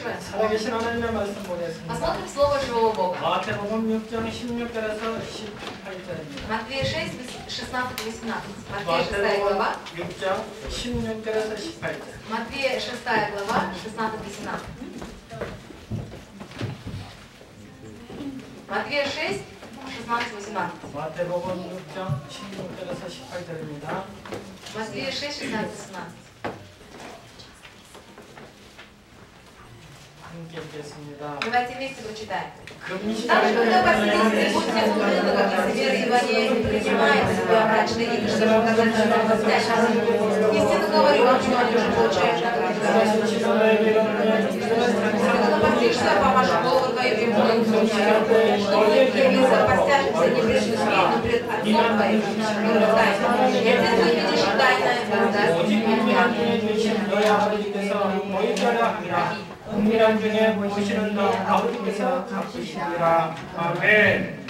большое. 살아계신 하나님의 말씀 보겠습니다. Посмотрим Слово живого Бога. 마태복음 6장 16절에서 18절입니다. Матфея 6, 16-18. Матфея 6 마태복음 глава. 6장 16절에서 18절. Матфея 6 глава, 16-18. Матфея 6, 16-18. 마태복음 6장 16절에서 18절입니다. Матфея 6, 16-18. 함께 읽겠습니다. Давайте вместе прочитаем. 금식 Также, когда поститесь, будьте умны, как лицемерие не принимает себя мрачные игры, чтобы показать себя настоящим. Истинно говорю вам, что они уже получают награду. Когда постишься, помажь голову твою и моль твою, что мы приблизим, постяжемся не пред людьми, но пред Отцом твоим, который в тайне. И Отец твой, видишь тайное, воздаст тебе. 은밀한 중에 보시는 너 아버지께서 갚으시리라. 아멘.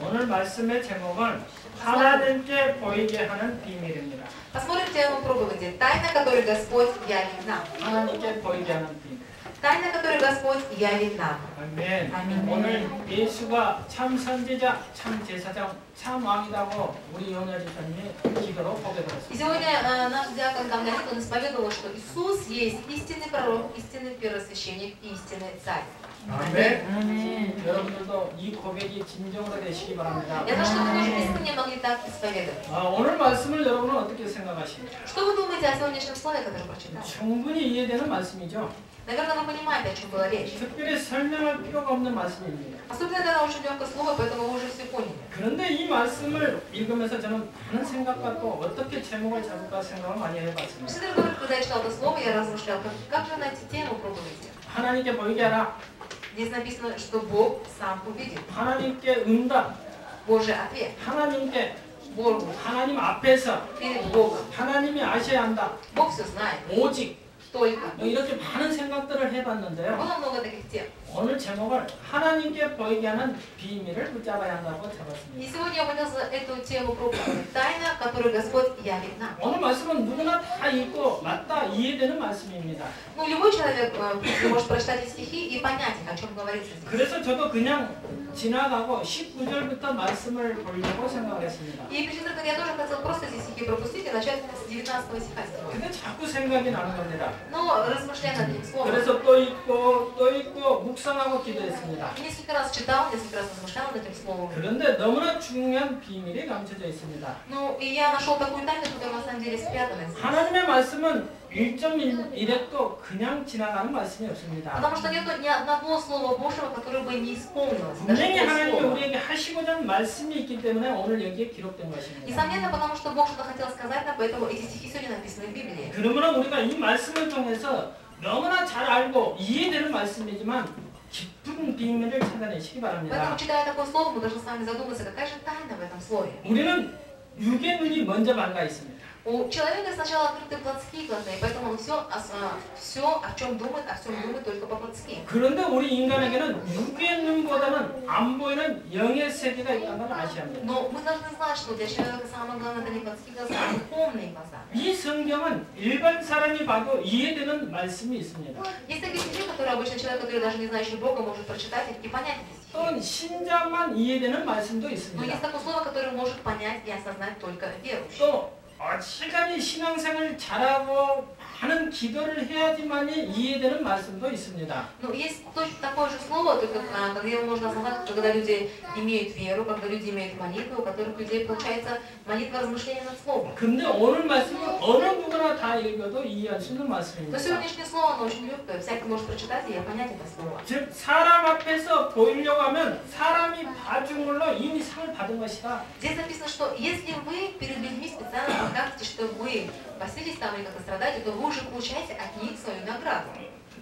오늘 말씀의 제목은 하나님께 보이게 하는 비밀입니다. Посмотрим тему проповеди. Тайна, которую Господь явит нам. 하나님께 보이게 하는 비밀. Тайна, которую Господь явит нам. 아멘. 아멘. 오늘 예수가 참 선지자, 참 제사장, 참 왕이라고 우리 영야 집사님이 기도로 И 고백했습니다. сегодня наш диакон Гамлярик, он исповедовал, что Иисус есть истинный пророк, истинный первосвященник и истинный царь. 아멘. 여러분들도 이 고백이 진정으로 되시기 바랍니다. Я знаю, что вы тоже искренне могли так исповедовать. 오늘 말씀을 여러분은 어떻게 생각하십니까? Что вы думаете о сегодняшнем слове, которое прочитали? 충분히 이해되는 말씀이죠. Наверное, вы понимаете, о чем была речь. 특별히 설명할 필요가 없는 말씀입니다. Особенно это очень легкое слово, поэтому вы уже все поняли. 그런데 이 말씀을 읽으면서 저는 많은 생각과 또 어떻게 제목을 잡을까 생각을 많이 해봤습니다. Всегда говорю, когда я читал это слово, я размышлял, как же найти тему проповеди. 하나님께 보이게 하라. Здесь написано, что Бог сам увидит. 하나님께 응답. Божий ответ. 하나님께 Богу. 하나님 앞에서 Перед Богом. 하나님이 아셔야 한다. Бог все знает. 오직 Только. 이렇게 많은 생각들을 해봤는데요. Было много таких тем. 오늘 제목을 하나님께 보이게 하는 비밀을 붙잡아야 한다고 И 잡았습니다. сегодня я понял эту тему проповеди. Тайна, которую Господь явит нам. 오늘 말씀은 누구나 다 읽고 맞다 이해되는 말씀입니다. Ну, любой человек может прочитать эти стихи и понять, о чем говорится здесь. 그래서 저도 그냥 지나가고 19절부터 말씀을 보려고 생각했습니다. И причина, я тоже хотел просто эти стихи пропустить и начать с 19 стиха сегодня. 근데 자꾸 생각이 나는 겁니다. Но размышляя над этим словом, 그래서 또 읽고 묵상하고 기도했습니다. несколько раз читал, несколько раз размышлял над этим словом. 그런데 너무나 중요한 비밀이 감춰져 있습니다. Ну, и я нашел такую тайну, которая на самом деле спрятана здесь. 하나님의 말씀은 1.1획도 그냥 지나가는 말씀이 없습니다. Потому что нету ни одного слова Божьего, которое бы не исполнилось. Даже 분명히 하나님이 полслова. 우리에게 하시고자 하는 말씀이 있기 때문에 오늘 여기에 기록된 И 것입니다. сомненно, потому что Бог что-то хотел сказать нам, поэтому эти стихи сегодня написаны в Библии. 그러므로 우리가 이 말씀을 통해서 너무나 잘 알고 이해되는 말씀이지만 깊은 비밀을 찾아내시기 바랍니다. Поэтому, читая такое слово, мы должны с вами задуматься, какая же тайна в этом слове. 우리는 육의 눈이 먼저 밝아 있습니다. У человека сначала открыты плотские глаза, и поэтому он все, о чем думает только по-плотски. 그런데 우리 인간에게는 육의 눈보다는 안 보이는 영의 세계가 있다는 걸 아셔야 합니다. Но мы должны знать, что для человека самое главное это не плотские глаза, а духовные глаза. 이 성경은 일반 사람이 봐도 이해되는 말씀이 있습니다. Есть такие стихи, которые обычный человек, который даже не знающий Бога, может прочитать и понять эти стихи. 또 신자만 이해되는 말씀도 Но есть 있습니다. такое слово, которое может понять и осознать только верующий. 또 시간이 신앙생활을 잘하고 많은 기도를 해야지만이 이해되는 말씀도 있습니다. Но есть точно такое же слово, только когда его можно осознать, когда люди имеют веру, когда люди имеют молитву, у которых людей получается молитва размышления над словом. 근데 오늘 말씀은 어느 누구나 다 읽어도 이해할 수 있는 Но 말씀입니다. сегодняшнее слово, оно очень легкое, всякий может прочитать и понять это слово. 즉 사람 앞에서 보이려고 하면 사람이 봐준 걸로 이미 상을 받은 것이다. Здесь написано, что если вы перед людьми специально покажете, что вы постились там или как-то страдаете, то вы уже получаете от них свою награду.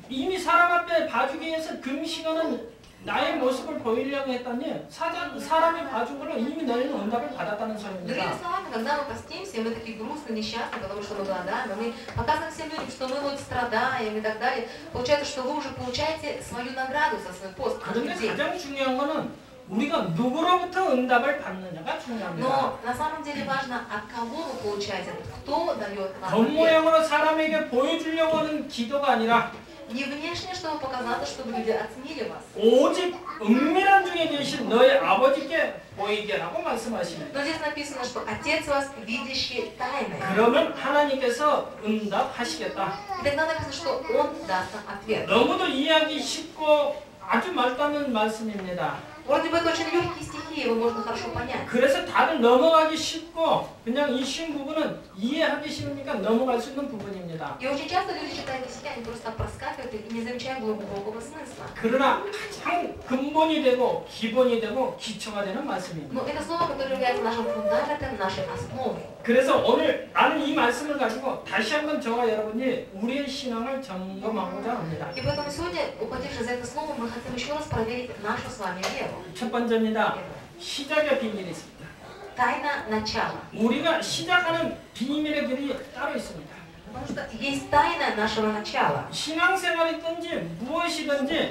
이미 사람 앞에 봐주기 위해서 금시간은 나의 모습을 보이려고 했더니 사람이 봐준 걸로 이미 너희는 응답을 받았다는 Другими 소리입니다. словами, когда мы постимся, мы такие грустные, несчастные, потому что мы голодаем, и мы показываем всем людям, что мы вот страдаем и так далее. Получается, что вы уже получаете свою награду за свой пост от 그런데 людей. 가장 중요한 거는 우리가 누구로부터 응답을 받느냐가 중요합니다. Но на самом деле важно, от кого вы получаете, кто дает вам ответ. 겉모양으로 사람에게 보여주려고 하는 기도가 아니라 Не внешне, чтобы показаться, чтобы люди оценили вас. 오직 은밀한 중에 계신 너희 아버지께 보이게라고 말씀하십니다. Но здесь написано, что Отец вас, видящий тайны. 그러면 하나님께서 응답하시겠다. И тогда написано, что Он даст нам ответ. 너무도 이해하기 쉽고 아주 말다는 말씀입니다. Вроде бы это очень легкие стихи, его можно хорошо понять. 그래서 다들 넘어가기 쉽고 그냥 이 쉬운 부분은 이해하기 쉬우니까 넘어갈 수 있는 부분입니다. И очень часто люди читают эти стихи, они просто проскакивают их и не замечают глубокого смысла. 그러나 가장 근본이 되고 기본이 되고 기초가 되는 말씀입니다. Но это слово, которое является нашим фундаментом, нашей основой. 그래서 오늘 나는 이 말씀을 가지고 다시 한번 저와 여러분이 우리의 신앙을 점검하고자 합니다. И поэтому сегодня, ухватившись за это слово, мы хотим еще раз проверить нашу с вами веру. 첫 번째입니다. 시작의 비밀이 있습니다. Тайна начала. 우리가 시작하는 비밀의 길이 따로 있습니다. Потому что есть тайна нашего начала. 신앙생활이든지 무엇이든지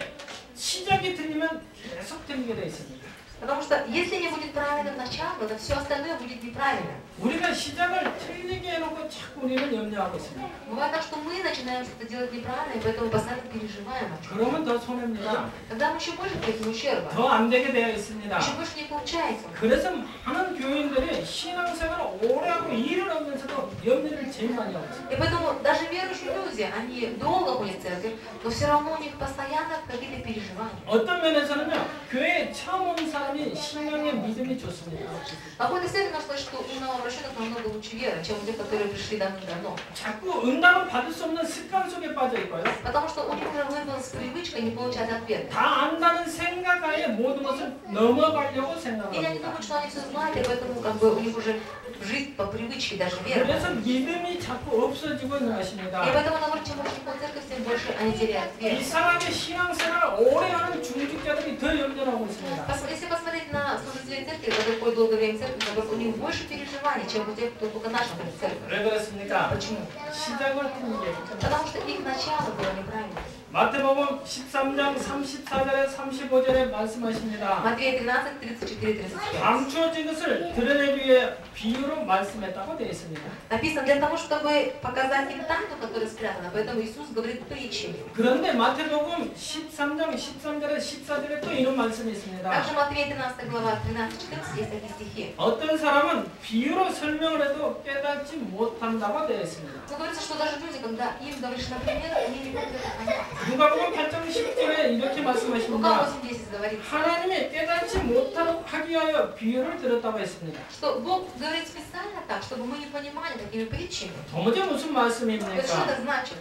시작이 틀리면 계속 틀리게 되어 있습니다. Потому что если не будет правильным началом, то все остальное будет неправильным. 우리가 시작을 틀리게 해놓고 자꾸 우리는 염려하고 있습니다. Бывает так, что мы начинаем что-то делать неправильно, и поэтому постоянно переживаем о чем-то. 그러면 더 손해입니다. Тогда мы еще больше терпим ущерба. 더 안 되게 되어 있습니다. Еще больше не получается. 그래서 많은 교인들이 신앙생활을 오래 하고 일을 하면서도 염려를 제일 많이 하고 있습니다. И поэтому даже верующие люди, они долго ходят в церковь, но все равно у них постоянно какие-то переживания. 어떤 면에서는요, 교회에 처음 온 사람이 신앙의 믿음이 좋습니다. В какой-то степени можно сказать, что у новообращенных намного лучше вера, чем у тех, которые пришли давным-давно. 자꾸 응답을 받을 수 없는 습관 속에 빠져 있고요. Потому что у них уже выработалась привычка не получать ответ. 다 안다는 생각하에 모든 것을 넘어가려고 Или они 생각합니다. думают, что они все знают, и поэтому как бы у них уже жизнь по привычке даже вера. 그래서 믿음이 자꾸 없어지고 있는 И 것입니다. поэтому, наоборот, чем больше ходят в церковь, тем больше они теряют веру. 이상하게 신앙생활을 오래 하는 중직자들이 더 염려하고 있습니다. Если посмотреть на служителей церкви, которые ходят долгое время в церковь, наоборот, у них больше переживаний, чем у тех, кто только начал ходить в церковь. 왜 그렇습니까? Почему? 시작을 틀리게 했기 때문에. Потому что их начало было неправильно. 마태복음 13장 34절에 35절에 말씀하십니다. Матвея 13, 34, 35. 감추어진 것을 드러내기 위해 비유로 말씀했다고 되어 있습니다. Написано для того, чтобы показать им тайну, которая спрятана. Поэтому Иисус говорит притчами. 그런데 마태복음 13장 13절에 14절에 또 이런 말씀이 있습니다. Также Матвея 13 глава 13-14 есть такие стихи. 어떤 사람은 비유로 설명을 해도 깨닫지 못한다고 되어 있습니다. Но говорится, что даже люди, когда им говоришь, например, они не могут это понять. 누가복음 8장 10절에 이렇게 Лука 말씀하십니다. 8:10 говорит, 하나님이 깨닫지 못하도록 하기 위하여 비유를 들었다고 했습니다. что Бог говорит специально так, чтобы мы не понимали такими притчами. 도무지 무슨 То есть что 말씀입니까? это значит?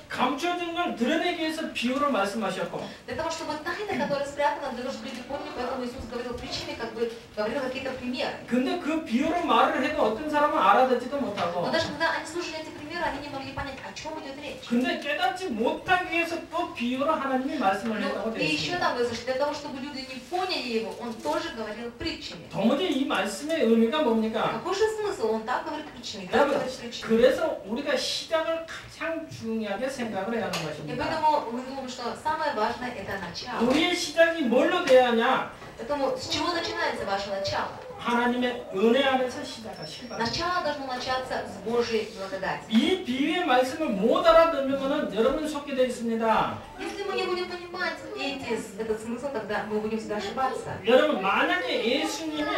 감추어진 걸 드러내기 위해서 비유로 말씀하셨고 Для того, чтобы тайна, которая спрятана, для того, чтобы люди поняли, поэтому Иисус говорил притчами, как бы говорил какие-то примеры. 근데 그 비유로 말을 해도 어떤 사람은 알아듣지도 Но 못하고 даже когда они слушали эти примеры, они не могли понять, о чем идет речь. 근데 깨닫지 못하기 위해서 또 비유로 하나님이 말씀을 했다고 Ну, 되어 и еще 있습니다. там говорится, что для того, чтобы люди не поняли его, он тоже говорил притчами. 도무지 이 말씀의 의미가 뭡니까? Какой же смысл? Он так говорит притчами, так 여러분, говорит притчами. 그래서 우리가 시작을 가장 중요하게 생각을 해야 하는 И 것입니다. поэтому мы думаем, что самое важное это начало. 우리의 시작이 뭘로 돼야 하냐? Поэтому с чего начинается ваше начало? 하나님의 은혜 안에서 시작하시기 바랍니다. Начало должно начаться с Божьей благодати. 이 비유의 말씀을 못 알아듣으면 여러분 속게 되어 있습니다. Если мы не будем понимать этот смысл, тогда мы будем всегда ошибаться. 여러분 만약에 예수님이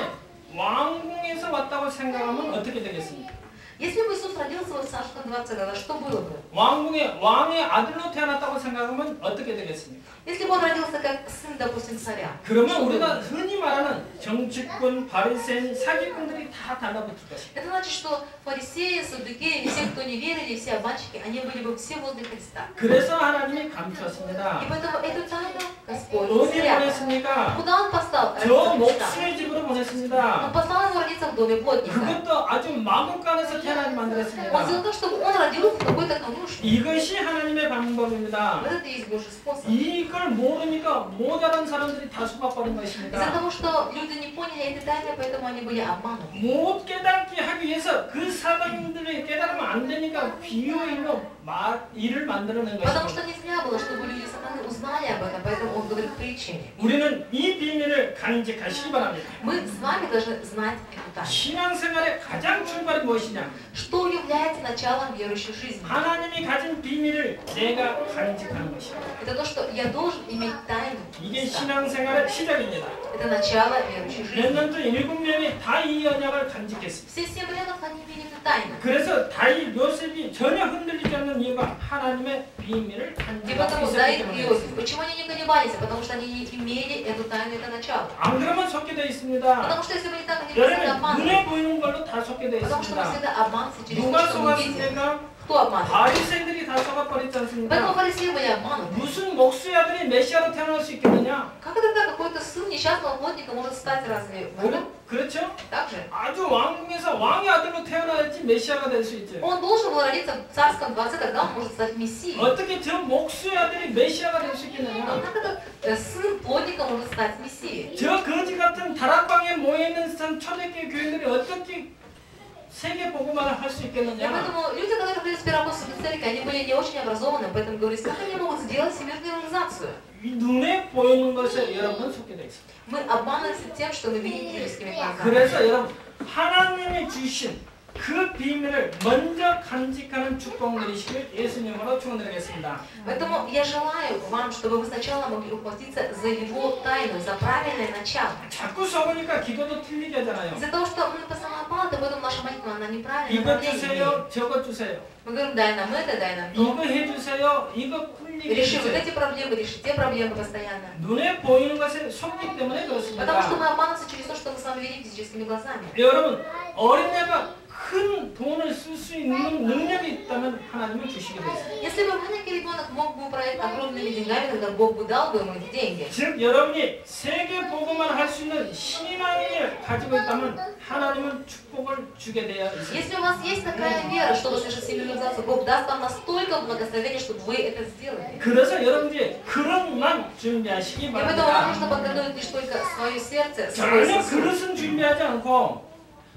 왕궁에서 왔다고 생각하면 어떻게 되겠습니까? Если бы Иисус родился в Царском дворце, тогда что было бы? 왕의 아들로 태어났다고 생각하면 어떻게 되겠습니까? Если бы он родился как сын, допустим, царя. 그러면 우리가 흔히 말하는 정치꾼, 바리새인, 사기꾼들이 다 달라붙을 것입니다. Это значит, что фарисеи, саддукеи, все, кто не верили, все обманщики, они были бы все возле Христа. 그래서 하나님이 감추었습니다. И поэтому эту тайну Господь 어디 спрятал. 보냈습니까? Куда он послал? 저 Христа? 목수의 집으로 보냈습니다. Он послал его родиться в доме плотника. 그것도 아주 마구간에서 태어나게 Он 만들었습니다. сделал так, чтобы он родился в какой-то конюшне. 이것이 하나님의 방법입니다. Вот это и есть Божий способ. 이걸 모르니까 모자란 사람들이 다 수박거린 Из-за 것입니다. того, что люди не поняли этой тайны, поэтому они были обмануты. 못 깨닫게 하기 위해서 그 사람들이 깨달으면 안 되니까 비유의 일로 일을 만들어낸 Потому что 것입니다. нельзя было, чтобы люди сатаны узнали об этом, поэтому он говорит притчами. 우리는 이 비밀을 간직하시기 바랍니다. Мы с вами должны знать эту тайну. 신앙생활의 가장 출발이 무엇이냐? Что является началом верующей жизни? 하나님이 가진 비밀을 내가 간직하는 것입니다. Это то, что я должен иметь тайну. 이게 신앙생활의 시작입니다. Это начало верующей 몇 жизни. 년 전 7명이 다 이 언약을 간직했습니다. Все 7 лет они имели эту тайну. 그래서 다윗, 요셉이 전혀 흔들리지 않는 이유가 하나님의 비밀을 И 간직하고 поэтому 있었기 Давид и 때문에. Иосиф, почему они не колебались? Потому что они имели эту тайну, это начало. 안 그러면 속게 돼 있습니다. Потому что если бы не так, они бы всегда 여러분 обманывали. 눈에 보이는 걸로 다 속게 돼 Потому что мы 있습니다. всегда обманываемся через 누가 то, что мы видим. 속았습니까? Кто обманывает? 바리새인들이 다 속아버렸지 Поэтому 않습니까? фарисеи были обмануты. 무슨 목수의 아들이 메시아로 태어날 수 있겠느냐? Как это так? Какой-то сын несчастного плотника может стать разве Богом? 그렇죠? Так же. 아주 왕궁에서 왕의 아들로 태어나야지 메시아가 될 수 있죠. Он должен был родиться в царском дворце, тогда он может стать мессией. 어떻게 저 목수의 아들이 메시아가 될 수 Но 있겠느냐? как этот сын плотника может стать мессией? 저 거지 같은 다락방에 모여있는 초대교회 교인들이 어떻게 세계 복음화를 할 수 И 있겠느냐? поэтому люди, которые ходили в Первоапостольской церкви, они были не очень образованы, поэтому говорят, как они могут сделать всемирную организацию? 이 눈에 보이는 것에 여러분 속게 돼 있습니다. Мы обманываемся тем, что мы видим физическими глазами. 그래서 여러분 하나님이 주신 그 비밀을 먼저 간직하는 축복 누리시길 예수님으로 축원드리겠습니다. Поэтому я желаю вам, чтобы вы сначала могли ухватиться за его тайну, за правильное начало. 자꾸 속으니까 기도도 틀리게 하잖아요. Из-за того, что мы постоянно обманываем, поэтому наша молитва, она неправильная. 이것 주세요, 저것 주세요. Мы говорим, дай нам это, дай нам то. 이거 해주세요, 이거 풀리게 Реши вот 해주세요. эти проблемы, реши те проблемы постоянно. 눈에 보이는 것에 속기 때문에 Потому что 그렇습니다. мы обманываемся через то, что мы с вами видим физическими глазами. 여러분 어린애가 큰 돈을 쓸 수 있는 능력이 있다면 하나님은 주시게 되어 있습니다. Если бы маленький ребенок мог бы управлять огромными деньгами, тогда Бог бы дал бы ему эти деньги. 즉 여러분이 세계 복음을 할 수 있는 신앙을 가지고 있다면 하나님은 축복을 주게 되어 있습니다. Если у вас есть такая вера, чтобы совершить всемирную организацию, Бог даст вам настолько благословения, чтобы вы это сделали. 그래서 여러분들이 그릇만 준비하시기 И поэтому вам 바랍니다. нужно подготовить лишь только свое сердце, свой 전혀 сосуд. 그릇은 준비하지 않고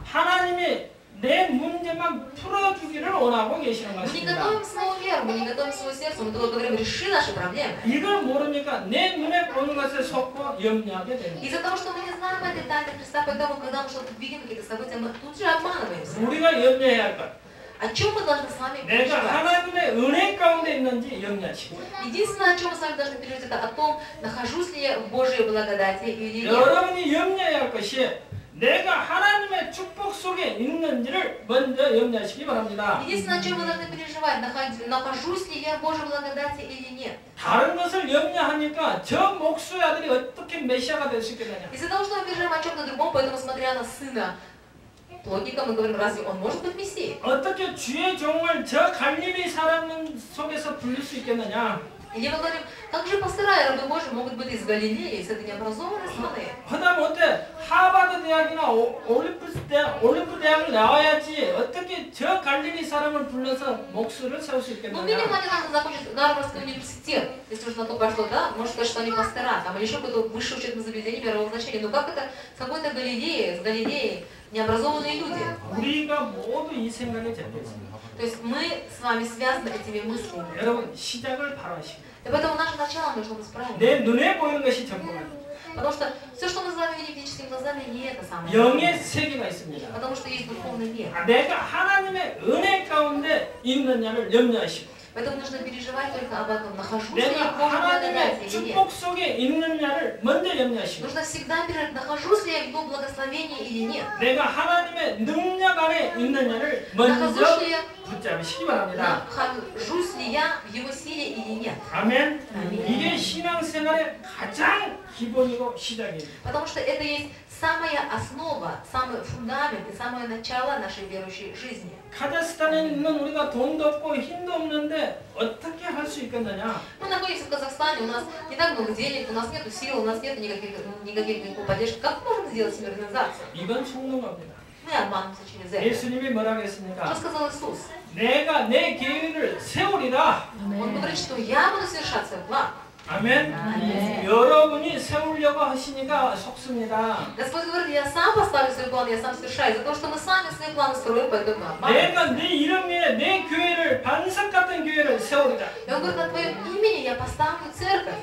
하나님이 내 문제만 풀어주기를 원하고 계시는 Мы не 것입니다. готовим свою веру, мы не готовим свое сердце, мы только говорим, реши наши проблемы. 이걸 모르니까 내 눈에 보는 것에 속고 염려하게 됩니다. Из-за того, что мы не знаем этой тайны Христа, поэтому, когда мы что-то видим, какие-то события, мы тут же обманываемся. 우리가 염려해야 할 것. О чем мы должны с вами 내가 переживать? 하나님의 은혜 가운데 있는지 염려하시고 Единственное, о чем мы с вами должны переживать, это о том, нахожусь ли я в Божьей благодати или нет. 여러분이 염려해야 할 것이 내가 하나님의 축복 속에 있는지를 먼저 염려하시기 바랍니다. Единственное, о чем мы должны переживать, нахожусь ли я в Божьей благодати или нет. 다른 것을 염려하니까 저 목수의 아들이 어떻게 메시아가 될 수 있겠느냐. Из-за того, что мы переживаем о чем-то другом, поэтому, смотря на сына плотника, мы говорим, разве он может быть мессией? 어떻게 주의 종을 저 갈릴리 사람 속에서 부를 수 있겠느냐. Или мы говорим, как же пастора и рабы Божьи могут быть из Галилеи, из этой необразованной страны? 그다음 어때? 하버드 대학이나 올림프 대학을 나와야지 어떻게 저 갈릴리 사람을 불러서 목수를 세울 수 Ну, 있겠느냐. минимум они должны закончить Гарвардский университет, если уж на то пошло, да? Можно сказать, что они пастора, там, или еще какое-то высшее учебное заведение первого значения. Но как это с какой-то Галилеи, с Галилеи, необразованные люди? 우리가 모두 이 생각에 잡혀 있습니다. То есть мы с вами связаны этими мыслями. 여러분 시작을 바로 하시고 И поэтому наше начало должно быть правильным. 내 눈에 보이는 것이 전부입니다. Потому что все, что мы с вами видим физическими глазами, не это самое. 영의 세계가 있습니다. Потому что есть духовный мир. 내가 하나님의 은혜 가운데 있느냐를 염려하시고 Поэтому нужно переживать только об этом, нахожусь ли я 내가 в Божьей 하나님의 благодати или нет. 축복 속에 있느냐를 먼저 염려하시고 Нужно всегда переживать, нахожусь ли я в его благословении или нет. 내가 하나님의 능력 안에 있느냐를 먼저 Нахожусь ли я, 붙잡으시기 바랍니다. нахожусь ли я в его силе или нет. 아멘. 아멘. 이게 신앙생활의 가장 기본이고 시작입니다. Потому что это есть самая основа, самый фундамент и самое начало нашей верующей жизни. 카자흐스탄에 있는 우리가 돈도 없고 힘도 없는데 어떻게 할 수 있겠느냐? Мы находимся в Казахстане, у нас не так много денег, у нас нет сил, у нас нет никаких поддержки. Как мы можем сделать всемирную организацию? 이건 속는 겁니다. Мы обманываемся через это. 예수님이 뭐라고 Что 했습니까? сказал Иисус? 내가 내 계획을 세우리라. Он говорит, что я буду совершать свой план. 아멘. 아멘. 여러분이 세우려고 하시니까 속습니다. Господь говорит, я сам поставлю свой план, я сам совершаю. Из-за того, что мы сами свои планы строим, поэтому обманываем. 내가 내 이름 위에 내 교회를 반석 같은 교회를 세우리라. И он говорит, на твоем имени я поставлю церковь.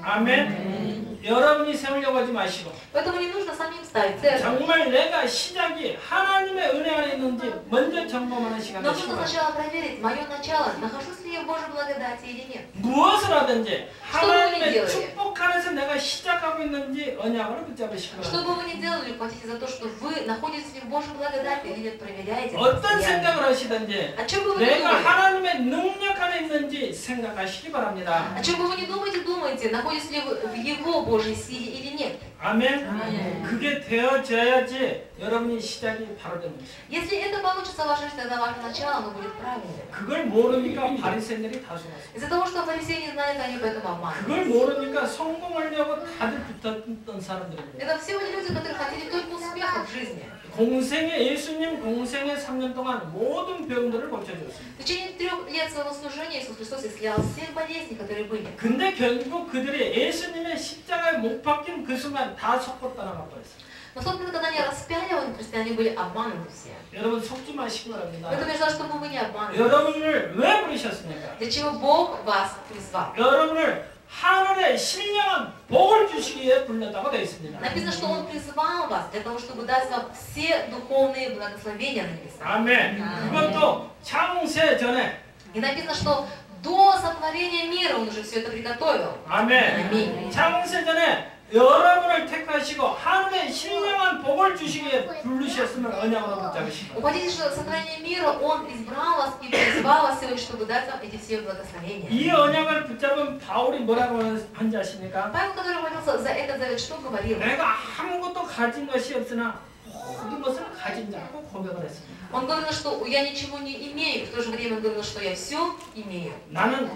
아멘. 여러분이 세우려고 하지 마시고 Поэтому не нужно самим ставить церковь. 정말 내가 시작이 하나님의 은혜 안에 있는지 먼저 점검하는 시간이 Но нужно 필요합니다. сначала проверить мое начало, нахожусь ли я в Божьей благодати или нет. 무엇을 하든지 하나님의 делали? 축복 안에서 내가 시작하고 있는지 언약으로 붙잡으시기 Что 바랍니다. бы вы ни делали, платите за то, что вы находитесь ли в Божьей благодати или нет, проверяйте. 어떤 постоянно. 생각을 하시든지 О чем бы вы ни 내가 думали? 하나님의 능력 안에 있는지 생각하시기 바랍니다. О чем бы вы ни думаете, находитесь ли вы в Его Божьей силе или нет. 아멘. 그게 되어져야지 여러분이 시작이 바로 되는 것입니다. Если это получится в вашей жизни, тогда ваше начало, оно будет правильным. 그걸 모르니까 바리새인들이 다 속았어요. Из-за того, что фарисеи не знали, они поэтому обманывали. 그걸 모르니까 성공하려고 다들 붙었던 사람들입니다. Это все были люди, которые хотели только успеха в жизни. 공생의 예수님 공생의 3년 동안 모든 병들을 고쳐주었습니다. В течение 3 лет своего служения Иисус Христос исцелял все болезни, которые были. 근데 결국 그들이 예수님의 십자가에 못 박힌 그 순간 다 속고 떠나가 버렸어요. Но в тот момент, когда они распяли его на кресте, они были обмануты все. 여러분 속지 마시기 바랍니다. Поэтому я желаю, чтобы вы не обманывали. 여러분을 왜 부르셨습니까? Для чего Бог вас призвал? 여러분을 하늘의 신령한 복을 주시기 위해 불렀다고 되어 있습니다. Написано, что Он призвал вас для того, чтобы дать вам все духовные благословения на небесах. 아멘. 그것도 창세 전에. И написано, что до сотворения мира Он уже все это приготовил. 아멘. 아멘. 창세 전에 여러분을 택하시고 하늘의 신령한 복을 주시기 위해 부르셨음을 언약으로 붙잡으시고. Упадите, что в сотворении мира Он избрал вас и призвал вас сегодня, чтобы дать вам эти все благословения. 이 언약을 붙잡은 바울이 뭐라고 한지 아십니까? Павел, который молился за этот завет, что говорил? 내가 아무것도 가진 것이 없으나 모든 것을 가진 자라고 고백을 했습니다. Он говорил, что я ничего не имею, в то же время он говорил, что я все имею. 나는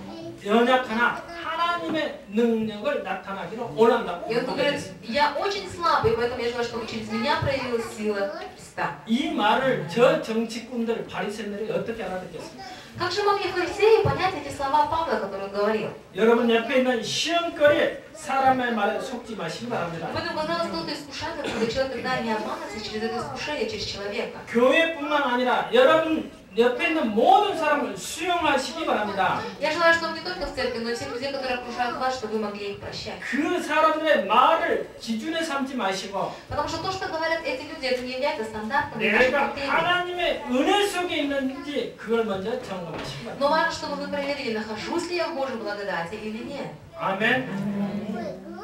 연약하나 하나님의 능력을 나타나기를 원한다고 И он говорит, 고백했습니다. я очень слабый, поэтому я желаю, чтобы через меня проявилась сила Христа. 이 말을 저 정치꾼들 바리새인들이 어떻게 알아듣겠습니까? Как же могли фарисеи понять эти слова Павла, которые он говорил? 여러분 옆에 있는 시험거리 사람의 말에 속지 마시기 바랍니다. Поэтому, казалось, кто-то искушает, когда человек тогда не обманывается через это искушение, через человека. 교회뿐만 아니라 여러분 옆에 있는 모든 사람을 수용하시기 바랍니다. Я желаю, чтобы не только в церкви, но и всех людей, которые окружают вас, чтобы вы могли их прощать. 그 사람들의 말을 기준에 삼지 마시고 Потому что то, что говорят эти люди, это не является стандартом наших 내가 терпений. 하나님의 은혜 속에 있는지 그걸 먼저 점검하시기 바랍니다. Но важно, чтобы вы проверили, нахожусь ли я в Божьей благодати или нет. 아멘.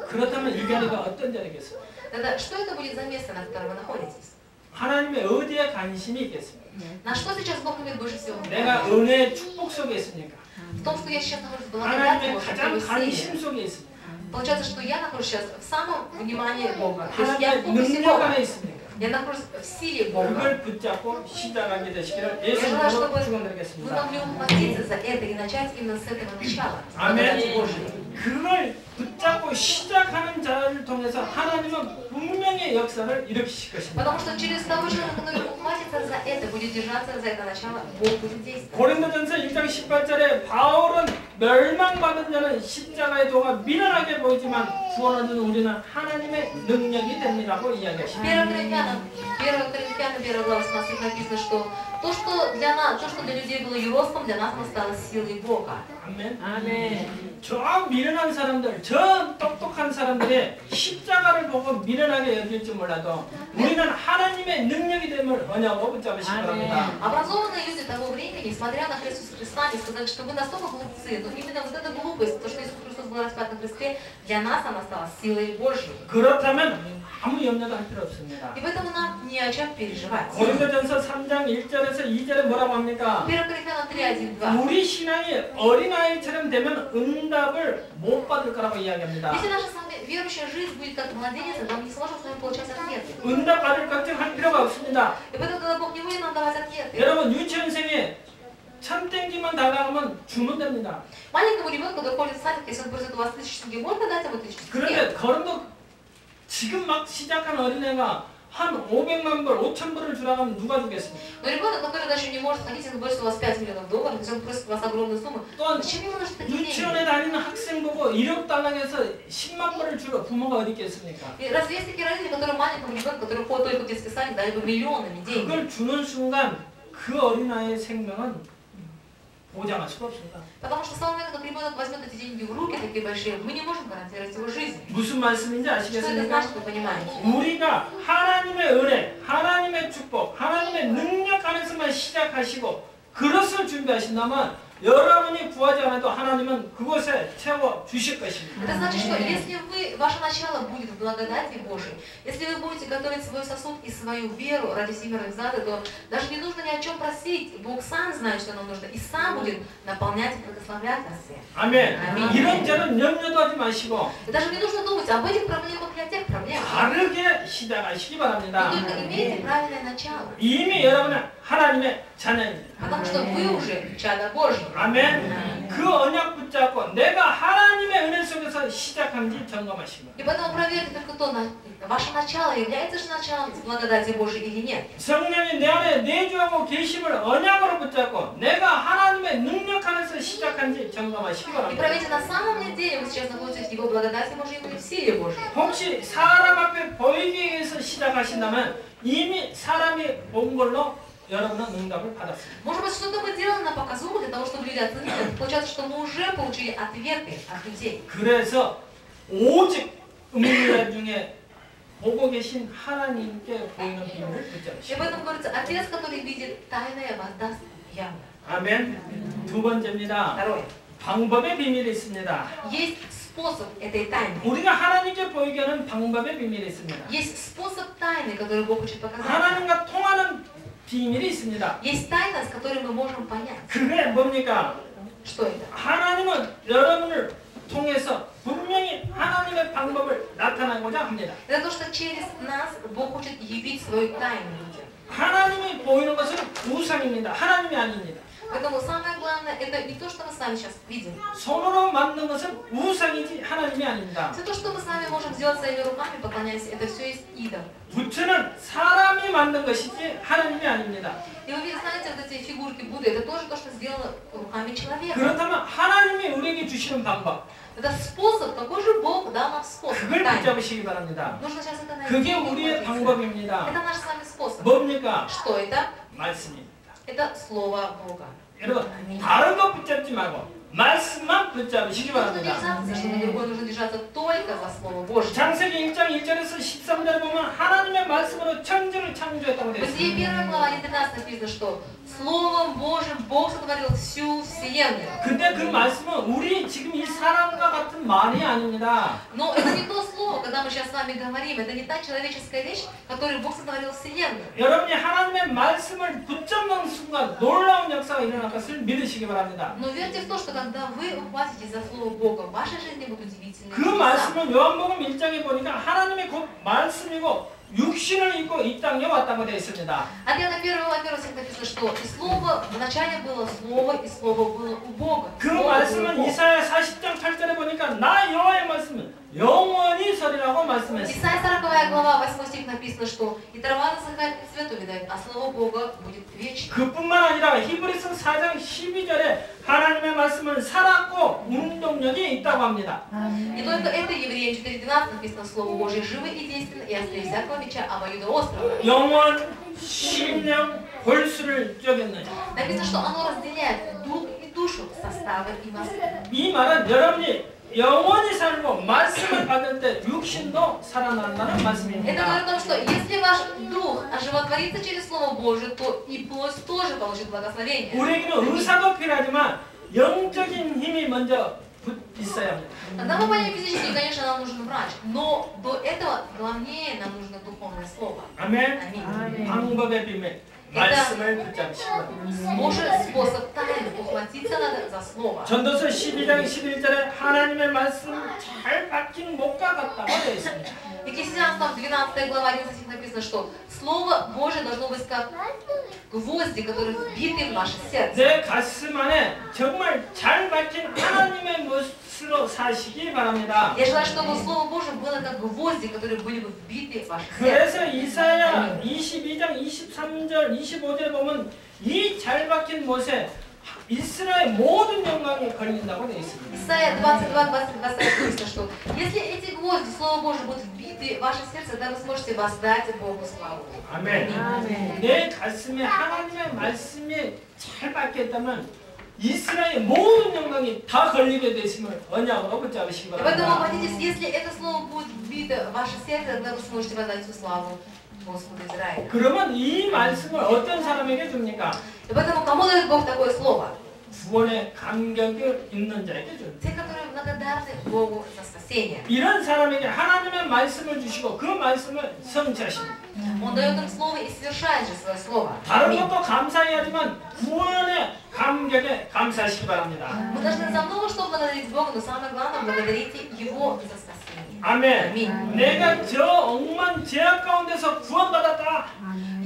그렇다면 이 자리가 어떤 자리겠어요? Тогда что это будет за место, на котором вы находитесь? 하나님의 어디에 관심이 있겠습니까? На что сейчас Бог имеет больше всего 내가 внимания? 은혜의 축복 속에 있으니까 В том, что я сейчас нахожусь в благодати 하나님의 Божьей, 가장 в 관심 силе. 속에 있으니까 Получается, что я нахожусь сейчас в самом внимании Бога. То есть я в 하나님의 фокусе 능력 Бога. 안에 있으니까 Я нахожусь в силе Бога. 그걸 붙잡고 시작하게 되시기를 Я желаю, 예수님으로 чтобы вы 축원드리겠습니다. могли ухватиться за это и начать именно с этого начала. с благодати 아멘. Божьей. 그걸 붙잡고 시작하는 자를 통해서 하나님은 분명히 역사를 일으키실 것입니다. Потому что через того человека, который ухватится за это, будет держаться за это начало, Бог будет действовать. 고린도전서 1장 18절에 바울은 멸망받은 자는 십자가의 도가 미련하게 보이지만 구원 얻는 우리는 하나님의 능력이 됩니다고 이야기하십니다. 1 Коринфянам 1 глава 18 написано, что то, что для нас, то, что для людей было юродством, для нас стало силой Бога. 아멘. 아멘. 저 미련한 사람들, 저 똑똑한 사람들이 십자가를 보고 미련하게 여길지 몰라도 우리는 하나님의 능력이 됨을 언약으로 붙잡으시기 바랍니다. Образованные люди того времени, смотря на Иисуса Христа, не сказали, что вы настолько глупцы, но именно вот эта глупость, то, что Иисус Христос был распят на кресте, для нас она стала силой Божьей. 그렇다면 아무 염려도 할 필요 없습니다. И поэтому нам не о чем переживать. 고린도전서 3장 1절에서 2절에 뭐라고 합니까? 1 Коринфянам 3, 1, 2. 우리 신앙이 어린아이처럼 되면 응답을 못 받을 거라고 이야기합니다. Если наша с вами верующая жизнь будет как младенец, то мы не сможем с вами получать ответы. 응답 받을 걱정할 필요가 없습니다. И поэтому тогда Бог не будет нам давать ответы. 여러분 유치원생에 천땡기만 달라하면 주면 됩니다. Маленькому ребенку, который ходит в садик, если он просит у вас тысячу, можно дать ему тысячу? 그런데 거름도 지금 막 시작한 어린애가 한 500만 불, 5천 불을 주라고 하면 누가 주겠습니까? Но ребенок, который даже не может ходить, если больше у вас 5 миллионов долларов, если он просит у вас огромную сумму, 또한 зачем ему нужны такие деньги? 유치원에 다니는 학생 보고 1억 달러에서 10만 불을 주러 부모가 어디 있겠습니까? И разве есть такие родители, которые маленькому ребенку, который ходит только в детский садик, дали бы миллионами денег? 그걸 주는 순간 그 어린아이의 생명은 보장할 수가 없습니다. Потому что с того момента, как ребенок возьмет эти деньги в руки, такие большие, мы не можем гарантировать его жизнь. 무슨 말씀인지 Что это 아시겠습니까? значит, вы понимаете? 우리가 하나님의 은혜, 하나님의 축복, 하나님의 능력 안에서만 시작하시고 그것을 준비하신다면 여러분이 구하지 않아도 하나님은 그곳에 채워 주실 것입니다. Это значит, что если ваше начало будет в благодати Божией, если вы будете готовить свой сосуд и свою веру ради всемирных зада, то даже не нужно ни о чем просить. Бог сам знает, что нам нужно, и сам будет наполнять и благословлять нас всех. 아멘. 아멘. 이런저런 염려도 하지 마시고 И даже не нужно думать об этих проблемах и о тех проблемах. 다르게 시작하시기 바랍니다. Вы только имейте правильное начало. 이미 여러분은 하나님의 자녀입니다. Потому что вы уже чадо Божье. 아멘. 그 언약 붙잡고 내가 하나님의 은혜 속에서 시작한지 점검하시고. И поэтому проверьте только то, ваше начало является же началом благодати Божией или нет. 성령이 내 안에 내주하고 계심을 언약으로 붙잡고 내가 하나님의 능력 안에서 시작한지 점검하시기 И 바랍니다. проверьте, на самом ли деле вы сейчас находитесь в Его благодати Божией или в силе Божией. 혹시 사람 앞에 보이기 위해서 시작하신다면 이미 사람이 본 걸로 여러분은 응답을 받았습니다. Может быть, что-то мы делаем на показуху для того, чтобы люди оценили. Получается, что мы уже получили ответы от людей. 그래서 오직 음미자 중에 보고 계신 하나님께 보이는 비밀을 И 붙잡으시고. поэтому говорится, отец, который видит тайное, воздаст явно. 아멘. 두 번째입니다. Второе. 방법의 비밀이 있습니다. Есть способ этой тайны. 우리가 하나님께 보이게 하는 방법의 비밀이 있습니다. Есть способ тайны, который Бог хочет показать. 하나님과 통하는 비밀이 있습니다. Есть тайна, с которой мы можем понять. 그게 뭡니까? Что это? 하나님은 여러분을 통해서 분명히 하나님의 방법을 나타나고자 합니다. Это то, что через нас Бог хочет явить свою тайну людям. 하나님이 보이는 것은 우상입니다. 하나님이 아닙니다. Поэтому самое главное, это не то, что мы с вами сейчас видим. 손으로 만든 것은 우상이지 하나님이 아닙니다. Все то, что мы с вами можем сделать своими руками, поклоняясь, это все есть идол. 부처는 사람이 만든 것이지 하나님이 아닙니다. И вы знаете, вот эти фигурки Будды, это тоже то, что сделано руками человека. 그렇다면 하나님이 우리에게 주시는 방법, Это способ, какой же Бог дал нам способ. 그걸 Тайна. 붙잡으시기 바랍니다. Нужно сейчас это найти. 그게 우리의 방법입니다. Это наш с вами способ. 뭡니까? Что это? 말씀입니다. Это Слово Бога. 여러분, 다른 거 붙잡지 말고 말씀만 붙잡으시기 Нужно 바랍니다. держаться, что на другой нужно держаться только за Слово Божье. 창세기 1장 1절에서 13절에 보면 하나님의 말씀으로 천지를 창조했다고 되어 Бытие 있습니다. 1 глава 1:13 написано, что Словом Божьим Бог сотворил всю вселенную. 근데 그 말씀은 우리 지금 이 사람과 같은 말이 아닙니다. Но это не то слово, когда мы сейчас с вами говорим, это не та человеческая вещь, которой Бог сотворил вселенную. 여러분이 하나님의 말씀을 붙잡는 순간 놀라운 역사가 일어날 것을 믿으시기 바랍니다. Но верьте в то, что когда вы ухватитесь за Слово Бога, в вашей жизни будут удивительные 그 чудеса. 말씀은 요한복음 1장에 보니까 하나님의 곧 말씀이고 육신을 입고 이 땅에 왔다고 되어 있습니다. А на 1 во-первых, написано, что и Слово, вначале было Слово, и Слово было у Бога. 그 Слово было 말씀은 Бог. 이사야 40장 8절에 보니까 나 여호와의 말씀은 영원히 서리라고 말씀했습니다. Исайя 40 глава, 8 стих написано, что и трава засыхает, и цвет увядает, а Слово Бога будет вечно. 그뿐만 아니라 히브리서 4장 12절에 하나님의 말씀은 살았고 운동력이 있다고 합니다. Не только это, Евреям 4:12 написано, Слово Божье живо и действенно, и острее всякого меча обоюдоострого. 영원, 심령, 골수를 쪼갰느냐. Написано, что оно разделяет дух и душу, составы и мозги. 이 말은 여러분이 영원히 살고 말씀을 받을 때 육신도 살아난다는 Это 말씀입니다. говорит о том, что если ваш дух оживотворится через Слово Божие, то и плоть тоже получит благословение. 우리에게는 의사도 필요하지만 영적인 힘이 먼저 있어야 합니다. Когда мы понимаем физически, конечно, нам нужен врач, но до этого главнее нам нужно духовное слово. 아멘. Аминь. 방법의 비밀. 말씀을 붙잡으시고. Божий способ тайны, ухватиться надо за слово. 전도서 12장 11절에 하나님의 말씀 잘 박힌 목과 같다고 되어 있습니다. Екклесиастам 12 глава 11 стих написано, что Слово Божие должно быть как гвозди, которые вбиты в ваше сердце. 내 가슴 안에 정말 잘 박힌 하나님의 모습으로 사시기 바랍니다. Я желаю, чтобы Слово Божие было как гвозди, которые были бы вбиты в ваше сердце. 그래서 이사야 22장 23절 25절에 보면 이 잘 박힌 못에 이스라엘 모든 영광이 걸린다고 되어 있습니다. Исайя 22:20 написано, что если эти гвозди, Слово Божие, будут вбиты в ваше сердце, тогда вы сможете воздать Богу славу. 아멘. 내 가슴에 하나님의 말씀이 잘 박혀 있다면 이스라엘 모든 영광이 다 걸리게 되심을 언약으로 붙잡으시기 И поэтому 바랍니다. обратитесь, если это слово будет вбито в ваше сердце, тогда вы сможете воздать всю славу Господу Израиля. 그러면 이 말씀을 어떤 사람에게 줍니까? И поэтому кому дает Бог такое слово? 구원의 감격이 있는 자에게 줍니다. Те, которые благодарны Богу за спасение. 이런 사람에게 하나님의 말씀을 주시고 그 말씀을 성취하십니다. Он дает им слово и совершает же свое слово. 다른 Аминь. 것도 감사해야지만 구원의 감격에 감사하시기 바랍니다. Мы должны за много что благодарить Бога, но самое главное, благодарите Его за спасение. 아멘. 아멘. 내가 저 억만 죄악 가운데서 구원받았다.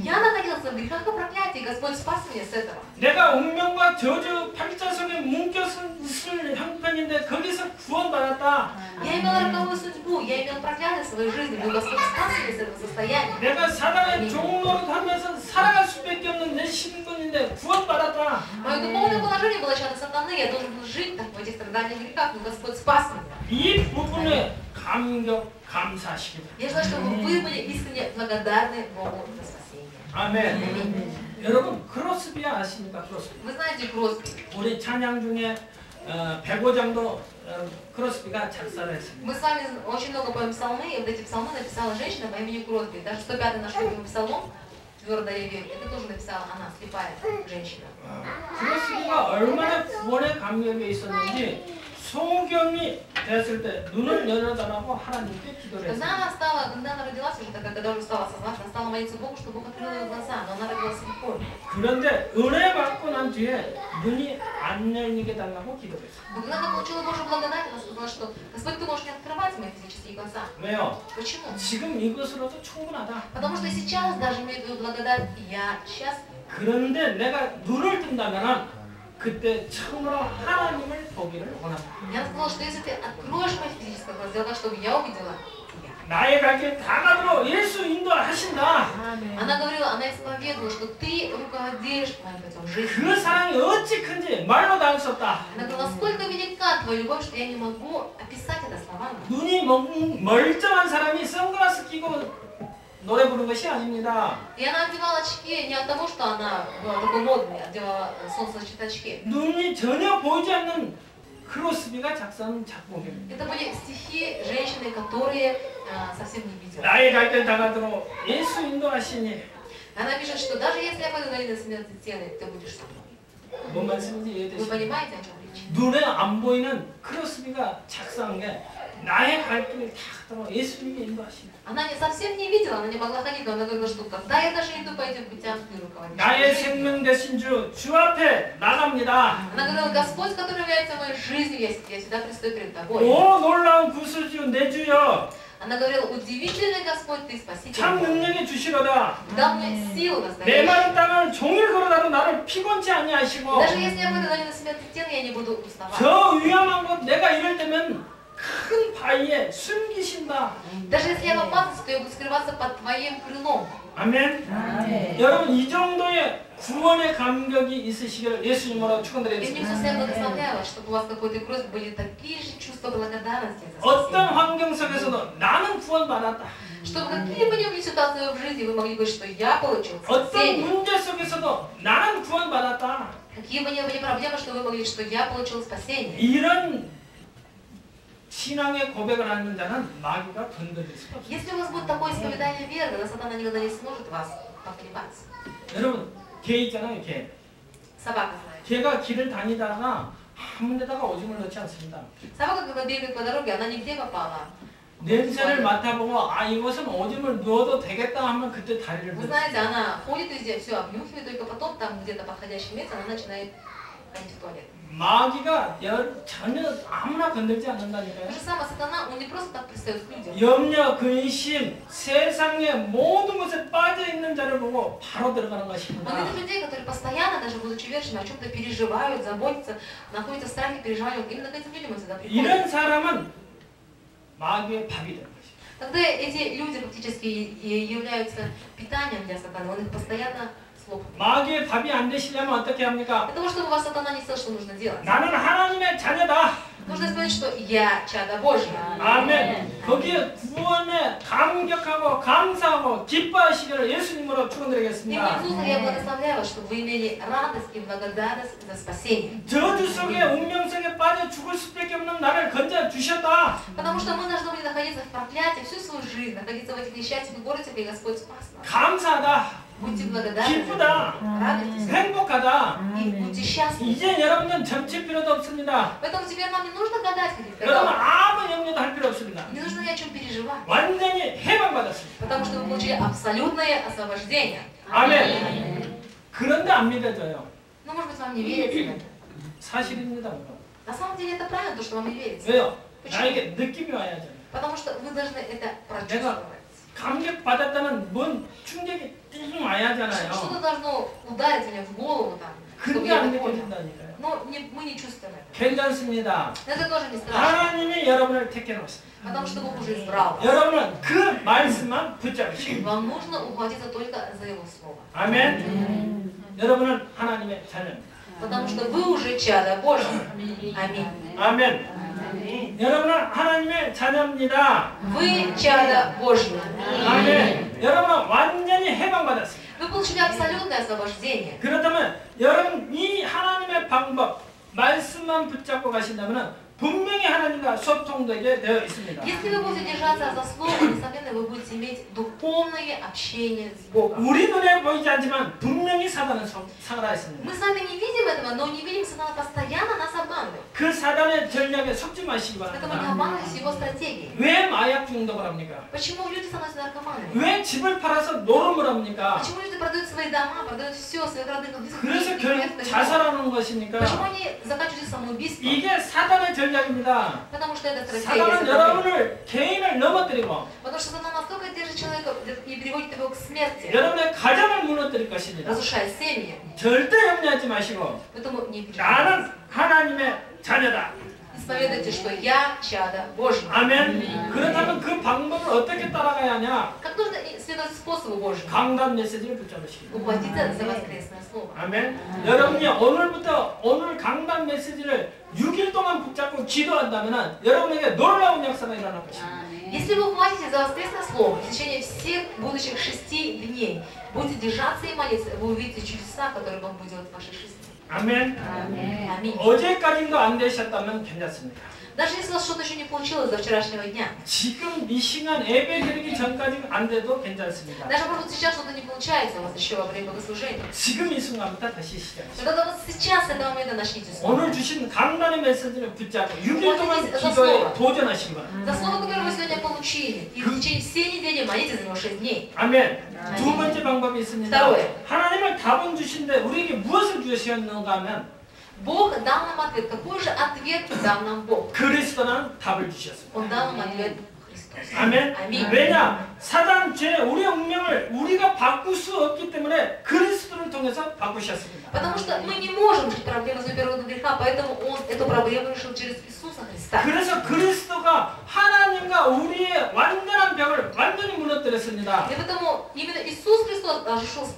Я находился в грехах и проклятии, Господь спас меня с этого. 내가 운명과 저주 팔자 속에 뭉겨있을 형편인데 거기서 구원받았다. Я имел роковую судьбу, я имел проклятие в своей жизни, но Господь спас меня с этого состояния. 내가 사랑의 종로를 하면서 살아갈 수밖에 없는 내 신분인데 구원받았다. Мое духовное положение было чадо сатаны, я должен был жить так в этих страданиях грехах, но Господь спас меня. 이 부분에 감격, 감사하시기 바랍니다. Я желаю, чтобы вы были искренне благодарны Богу за спасение. 아멘. 여러분 크로스비아 아십니까? 크로스비. Вы знаете Кросби. 우리 찬양 중에 105장도 크로스비가 작사를 했습니다. Мы с вами очень много поем псалмы, и вот эти псалмы написала женщина по имени Кросби. Даже 105-й наш любимый псалом, «Твердо я верю», это тоже написала она, слепая женщина. 크로스비가 얼마나 구원의 감격에 있었는지 소경이 됐을 때 눈을 열어달라고 하나님께 기도를 했습니다. Когда она родилась, уже тогда, когда уже стала осознавать, она стала молиться Богу, чтобы Бог открыл ее глаза, но она родилась слепой. 그런데 은혜 받고 난 뒤에 눈이 안 열리게 달라고 기도했어요. Но когда она получила Божью благодать, она сказала, что Господь, ты можешь не открывать мои физические глаза. 왜요? Почему? 지금 이것으로도 충분하다. Потому что сейчас, даже имея твою благодать, я счастлив. 그런데 내가 눈을 뜬다면 그때 처음으로 하나님을 보기를 원합니다. Я сказала, что если ты откроешь мои физические глаза, сделай так, чтобы я увидела тебя. 나의 갈 길 다 가도록 예수 인도하신다. Она говорила, она исповедовала, что ты руководишь моим путем жизни. 그 사랑이 어찌 큰지 말로 다 할 수 없다. Она говорила, насколько велика твоя любовь, что я не могу описать это словами. 눈이 멀쩡한 사람이 선글라스 끼고 노래 부르는 것이 아닙니다. И она одевала очки не от того, что она была такой модной, одевала солнцезащитные очки. 눈이 전혀 보이지 않는 크로스비가 작사한 작곡입니다. Это были стихи женщины, которые совсем не видела. 나의 갈 길 다 가도록 예수 인도하시니. Она пишет, что даже если я пойду долину смерти тела, ты будешь со мной. 뭔 말씀인지 Вы 이해되시죠? понимаете, о чем речь? 눈에 안 보이는 크로스비가 작사한 게 나의 갈 길 다 가도록 예수님이 인도하시니. Она совсем не видела, она не могла ходить, но она говорила, что когда я даже иду по этим путям, ты руководишь. 나의 생명 되신 주 앞에 나갑니다. Она говорила, Господь, который является моей жизнью, я всегда предстаю перед тобой. 오 놀라운 구수주 내 주여 Она говорила, удивительный Господь, ты спаситель. 참 능력이 주시로다. Дал мне силу 내 настоящую. 마른 땅을 종일 걸어다도 나를 피곤치 아니하시고 Даже если я выйду на смерти тела, я не буду уставать. 저 위험한 곳 내가 이럴 때면 큰 바위에 숨기신다. Даже если я в опасности, то я буду скрываться под твоим крылом. 아멘. 여러분 이 정도의 구원의 감격이 있으시기를 예수님으로 И 축원드리겠습니다. Иисус я благословляю вас, чтобы у вас какой-то кровь были такие же чувства благодарности за 어떤 спасение. 환경 속에서도 나는 구원받았다. Чтобы какие бы ни были ситуации в жизни, вы могли говорить, что я получил 어떤 спасение. 문제 속에서도 나는 구원받았다. Какие бы ни были проблемы, что вы могли, что я получил спасение. 이런 신앙의 고백을 하는 자는 마귀가 건드릴 수가 없어요. Если у вас будет такое исповедание веры, тогда сатана никогда не сможет вас поколебать. 여러분 개 있잖아요, 개. Собака знает. 개가 길을 다니다가 아무 데다가 오줌을 넣지 않습니다. Собака, когда бегает по дороге, она нигде попала. 냄새를 맡아보고 아 이곳은 오줌을 넣어도 되겠다 하면 그때 다리를 Вы 들어요. знаете, она ходит везде, все обнюхивает, только потом там где-то подходящее место, она начинает ходить в туалет. 마귀가 전혀 아무나 건들지 То 않는다니까요. же самое сатана, он не просто так пристает к людям. 염려, 근심, 세상의 모든 것에 빠져 있는 자를 보고 바로 들어가는 Он 것입니다. видит людей, которые постоянно, даже будучи верующими, о чем-то переживают, заботятся, находятся в страхе, переживания. Вот именно к этим людям он всегда приходит. 이런 사람은 마귀의 밥이 되는 것입니다. Тогда эти люди фактически и являются питанием для сатаны, он их постоянно слопывает. 마귀의 밥이 안 되시려면 어떻게 합니까? Для того, чтобы вас сатана не сказал, что нужно делать. 나는 하나님의 자녀다. Нужно сказать, что я чадо Божье. 아멘. 거기에 구원에 감격하고 감사하고 기뻐하시기를 예수님으로 И 축원드리겠습니다. Иисуса я благословляю вас, чтобы вы имели радость и благодарность за спасение. 저주 속에 운명 속에 빠져 죽을 수밖에 없는 나를 건져 주셨다. Потому что мы должны были находиться в проклятии всю свою жизнь, находиться в этих несчастьях и городах, и Господь спас нас. 감사하다. Будьте благодарны, 기쁘다. радуйтесь 행복하다. и будьте счастливы. 이제 여러분은 점칠 필요도 없습니다. Поэтому теперь нам не нужно гадать, 여러분 когда 아무 염려도 할 필요 없습니다. не нужно ни о чем переживать, 완전히 해방받았습니다. потому что вы получили абсолютное освобождение. 아멘. 그런데 안 믿어져요. Но, может быть, вам не верится в это. 사실입니다. 그건. На самом деле это правильно, то, что вам не верится. 왜요? 나에게 느낌이 와야죠. Потому что вы должны это прочувствовать. 감격받았다는 뭔 충격이 띵 와야 하잖아요. Что-то должно ударить меня в голову там, чтобы 근데 я 안 это понял. 느껴진다니까요. Но мы не чувствуем это. 괜찮습니다. Но это тоже не страшно, 하나님이 여러분을 택해놓습니다. потому что Бог уже избрал вас. 여러분은 그 말씀만 붙잡으시고. Вам нужно ухватиться только за Его Слово. 아멘. 여러분은 하나님의 자녀입니다. Потому что вы уже чадо Божье. Аминь. 아멘. 여러분은 하나님의 자녀입니다. Вы чадо Божье. 아멘. 여러분은 완전히 해방받았습니다. Вы получили абсолютное освобождение. 그렇다면 여러분 이 하나님의 방법, 말씀만 붙잡고 가신다면 분명히 하나님과 소통되게 되어 있습니다. Если вы будете держаться за Слово, несомненно, вы будете иметь духовное общение с Богом. 우리 눈에 보이지 않지만 분명히 사단은 살아 있습니다. Мы сами не видим этого, но не видим, что Сатана постоянно нас обманывает. 그 사단의 전략에 속지 마시기 Поэтому не 바랍니다. обманывайтесь его стратегией. 왜 마약 중독을 합니까? Почему люди становятся наркоманами? 왜 집을 팔아서 노름을 합니까? Почему люди продают свои дома, продают все, своих родных близких? 그래서 결국 자살하는 것입니까? Почему они заканчивают самоубийством? 이게 사단의 전략입니다. Потому что это стратегия. 사단은 여러분을 개인을 넘어뜨리고 Потому что Сатана настолько держит человека и приводит его к смерти, 여러분의 가정을 무너뜨릴 것입니다. разрушая семьи. 절대 염려하지 마시고 Поэтому не переживайте. 나는 하나님의 자녀다. Исповедуйте, что я чадо Божье. 아멘. 그렇다면 그 방법을 어떻게 따라가야 하냐? Как нужно следовать способу Божьему? 강단 메시지를 붙잡으시기. Ухватиться за воскресное слово. 아멘. 여러분이 오늘부터 오늘 강단 메시지를 6일 동안 붙잡고 기도한다면 여러분에게 놀라운 역사가 일어날 것입니다. Если вы ухватите за воскресное слово в течение всех будущих 6 дней, будете держаться и молиться, вы увидите чудеса, которые Бог будет делать в вашей жизни. 아멘. Аминь. 어제까지도 안 되셨다면 괜찮습니다. Даже если у вас что-то еще не получилось до вчерашнего дня, 지금 이 시간 예배 드리기 전까지 안 돼도 괜찮습니다. даже может быть сейчас что-то не получается у вас еще во время богослужения, 지금 이 순간부터 다시 시작하시죠. тогда вот сейчас с этого момента начните снова. 오늘 주신 강단의 메시지를 붙잡고 6일 동안 기도에 도전하시기 바랍니다. За слово, которое вы сегодня получили, и в течение всей недели молитесь за него 6 дней. 아멘. 두 번째 방법이 있습니다. 하나님을 답은 주신데 우리에게 무엇을 주셨는가 하면 Бог дал нам ответ. Какой же ответ дал нам Бог? 그리스도는 답을 주셨습니다. Он дал нам ответ Христос. 아멘. Аминь. 왜냐? 사단 죄 우리의 운명을 우리가 바꿀 수 없기 때문에 그리스도를 통해서 바꾸셨습니다. Потому что мы не можем решить проблему своего первого греха, поэтому Он эту проблему решил через Иисуса Христа. 그래서 그리스도가 하나님과 우리의 완전한 벽을 완전히 무너뜨렸습니다. И поэтому именно Иисус Христос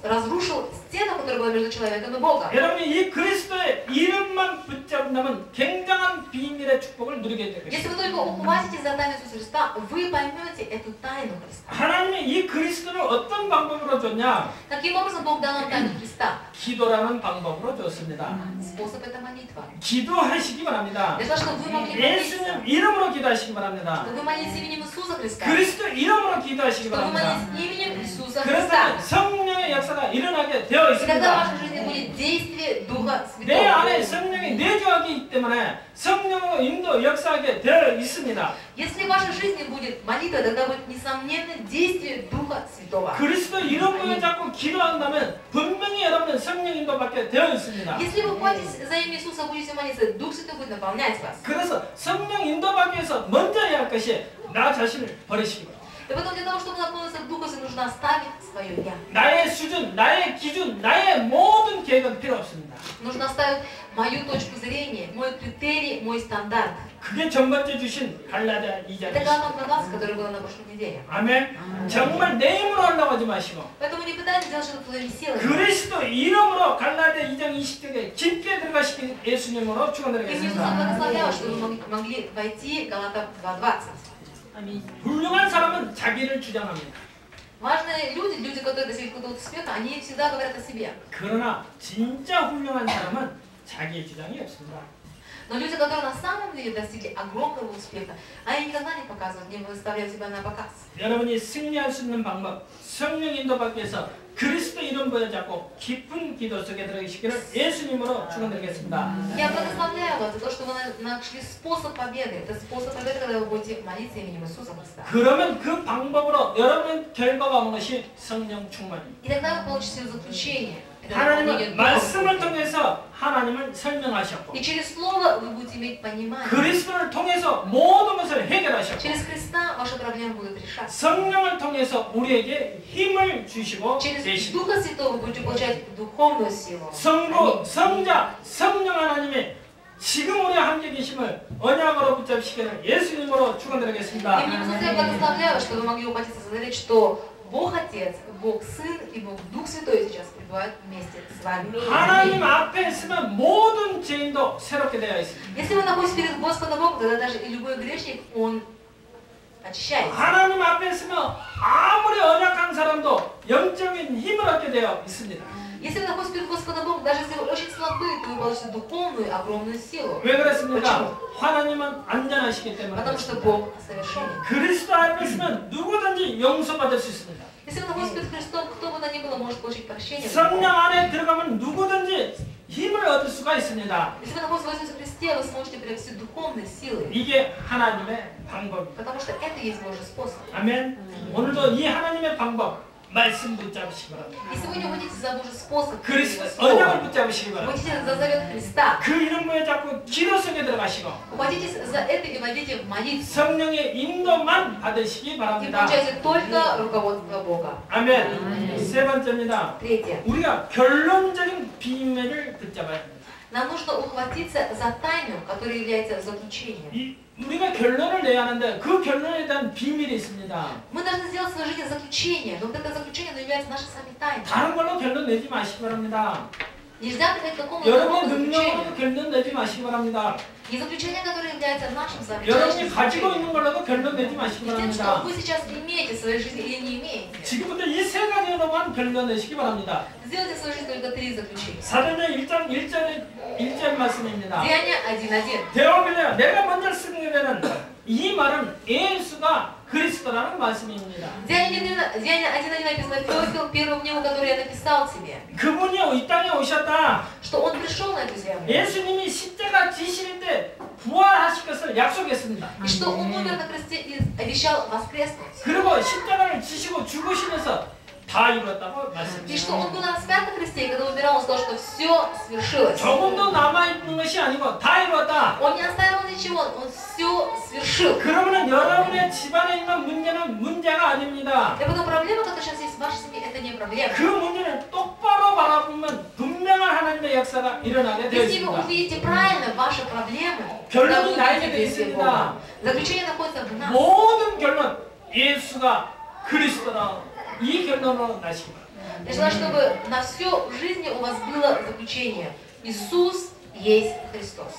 разрушил стену, которая была между человеком и Богом. 여러분이 이 그리스도의 이름만 붙잡는다면 굉장한 비밀의 축복을 누리게 될 Если 것입니다. вы только ухватитесь за тайну Иисуса Христа, вы поймете эту тайну Христа. 하나님이 이 그리스도를 어떤 방법으로 줬냐? Каким образом Бог дал нам тайну Христа? 기도라는 방법으로 줬습니다. Способ это молитва. 기도하시기 바랍니다. Для того, чтобы вы могли молиться, 예수님 이름으로 기도하시기 바랍니다. чтобы вы молились именем Иисуса Христа, 그리스도 이름으로 기도하시기 чтобы вы 바랍니다. молились именем Иисуса 그렇다면 Христа. 성령의 역사가 일어나게 되어 И тогда в 있습니다. вашей жизни будет действие Духа 내 안에 Святого. 성령이 내주하기 있기 때문에 성령으로 인도 역사하게 되어 있습니다. Если в вашей жизни будет молитва, тогда будет несомненно действие Духа Святого. 그리스도 이름으로 자꾸 기도한다면 분명히 여러분은 성령 인도받게 되어 있습니다. Если вы хватитесь за имя Иисуса, будете молиться, Дух Святой будет наполнять вас. 그래서 성령 인도받기 위해서 먼저 해야 할 것이 나 자신을 버리시기 바랍니다. И потом для того, чтобы наполниться Духа Святого, нужно оставить свое «я». 나의 수준, 나의 기준, 나의 모든 계획은 필요 없습니다. Нужно оставить мою точку зрения, мой критерий, мой стандарт. 그게 전번째 주신 갈라디아 2장. Это Галатам 2:20, которое было на прошлой неделе. 아멘. 정말 내 힘으로 하려고 하지 마시고 Поэтому не пытайтесь делать что-то своими силами. 그리스도 이름으로 갈라디아 2장 20절에 깊게 들어가시기 예수님으로 И Иисуса 축원드리겠습니다. благословляю, что вы могли войти в Галатам 2:20. 훌륭한 사람은 자기를 주장합니다. Важные люди, люди, которые достигли какого-то успеха, они всегда говорят о себе. 그러나 진짜 훌륭한 사람은 자기의 주장이 없습니다. Но люди, которые на самом деле достигли огромного успеха, они никогда не показывают, не выставляют себя на показ. 여러분이 승리할 수 있는 방법, 성령 인도받기 위해서 그리스도 이름 보여잡고 깊은 기도 속에 들어가시기를 예수님으로 축원드리겠습니다. Я благословляю вас за то, что вы нашли способ победы. Это способ победы, когда вы будете молиться именем Иисуса Христа. 그러면 그 방법으로 여러분의 결과가 오는 것이 성령 충만입니다. И тогда вы получите заключение. 하나님은 말씀을 통해서 하나님을 설명하셨고 И через Слово вы будете иметь понимание. 그리스도를 통해서 모든 것을 해결하셨고 Через Христа ваши проблемы будут решаться. 성령을 통해서 우리에게 힘을 주시고 Через 계십니다. Духа Святого вы будете получать духовную силу. 성부, 성자, 성령 하나님의 지금 우리 함께 계심을 언약으로 붙잡으시기를 예수님으로 축원드리겠습니다. Именем Иисуса я благословляю, что вы могли ухватиться за верить, что Бог Отец, Бог Сын и Бог Дух Святой сейчас пребывают вместе с вами. 하나님 앞에 있으면 모든 죄인도 새롭게 되어 있습니다. Если вы находитесь перед Господом Богом, тогда даже и любой грешник, он очищается. 하나님 앞에 있으면 아무리 언약한 사람도 영적인 힘을 얻게 되어 있습니다. Если вы находитесь перед Господом Богом, даже если вы очень слабы, то вы получите духовную, огромную силу. 왜 그렇습니까? 하나님은 안전하시기 때문에 Потому что Бог совершенен. 그리스도 앞에 있으면 누구든지 용서받을 수 있습니다. Если вы находитесь перед Христом, кто бы то ни было, может получить прощение. 성령 안에 들어가면 누구든지 힘을 얻을 수가 있습니다. Если вы находитесь в Иисусе Христе, вы сможете приобрести духовные силы. 이게 하나님의 방법입니다. Потому что это есть Божий способ. 아멘. 오늘도 이 하나님의 방법 말씀 붙잡으시기 바랍니다. Если вы не уходите за Божий способ, 그리스도 Слово, 언약을 붙잡으시기 바랍니다. уходите за завет Христа, 그 이름을 잡고 기도 속에 들어가시고 уходите за это и войдите в молитву. 성령의 인도만 받으시기 И 바랍니다. получайте только руководство Бога. 아멘. 세 번째입니다. Третье. 우리가 결론적인 비밀을 붙잡아야 합니다. Нам нужно ухватиться за тайну, которая является заключением. 우리가 결론을 내야 하는데 그 결론에 대한 비밀이 있습니다. Мы должны сделать в своей жизни заключение, но вот это заключение оно является нашей с вами тайной. 다른 걸로 결론 내지 마시기 바랍니다. Нельзя приходить к какому-то 여러분의 другому 능력으로 заключению. 결론 내지 마시기 바랍니다. Не заключение, которое является нашим с вами 여러분이 человеческим 가지고 заключением. 있는 걸로도 결론 내지 마시기 И тем, что 바랍니다. вы сейчас имеете в своей жизни или не имеете. 지금부터 이 세 가지로만 결론 내시기 바랍니다. Сделайте в своей жизни только 3 заключения. 사도행전 1장 1절 말씀입니다. Деяния 1:1. 데오빌레야 내가 먼저 쓰게 되는 이 말은 예수가 그리스도라는 말씀입니다. Деяния 1:1 написано: Феофил, первый книгу, которую я написал тебе, 그분이 이 땅에 오셨다. что он пришел на эту землю. 예수님이 십자가 지실 때 부활하실 것을 약속했습니다. И что он умер на кресте и обещал воскреснуть. 그리고 십자가를 지시고 죽으시면서 다 이뤘다고 И что он 말씀하셨습니다. был распят на кресте, и когда умирал, он сказал, что все свершилось. 조금도 남아있는 것이 아니고 다 이뤘다. Он не оставил ничего, он все свершил. 그러면 여러분의 집안에 있는 문제는 문제가 아닙니다. И потом проблема, которая сейчас есть в вашей семье, это не проблема. 그 문제를 똑바로 바라보면 분명한 하나님의 역사가 일어나게 되어 Если вы 있습니다. увидите правильно ваши проблемы, 결론이 тогда вы 나에게 увидите 되어 действие 있습니다. Бога. Заключение находится в нас. 모든 결론 예수가 그리스도라 이 결론으로 나시기 바랍니다. Я желаю, чтобы на всю жизнь у вас было заключение. Иисус есть Христос.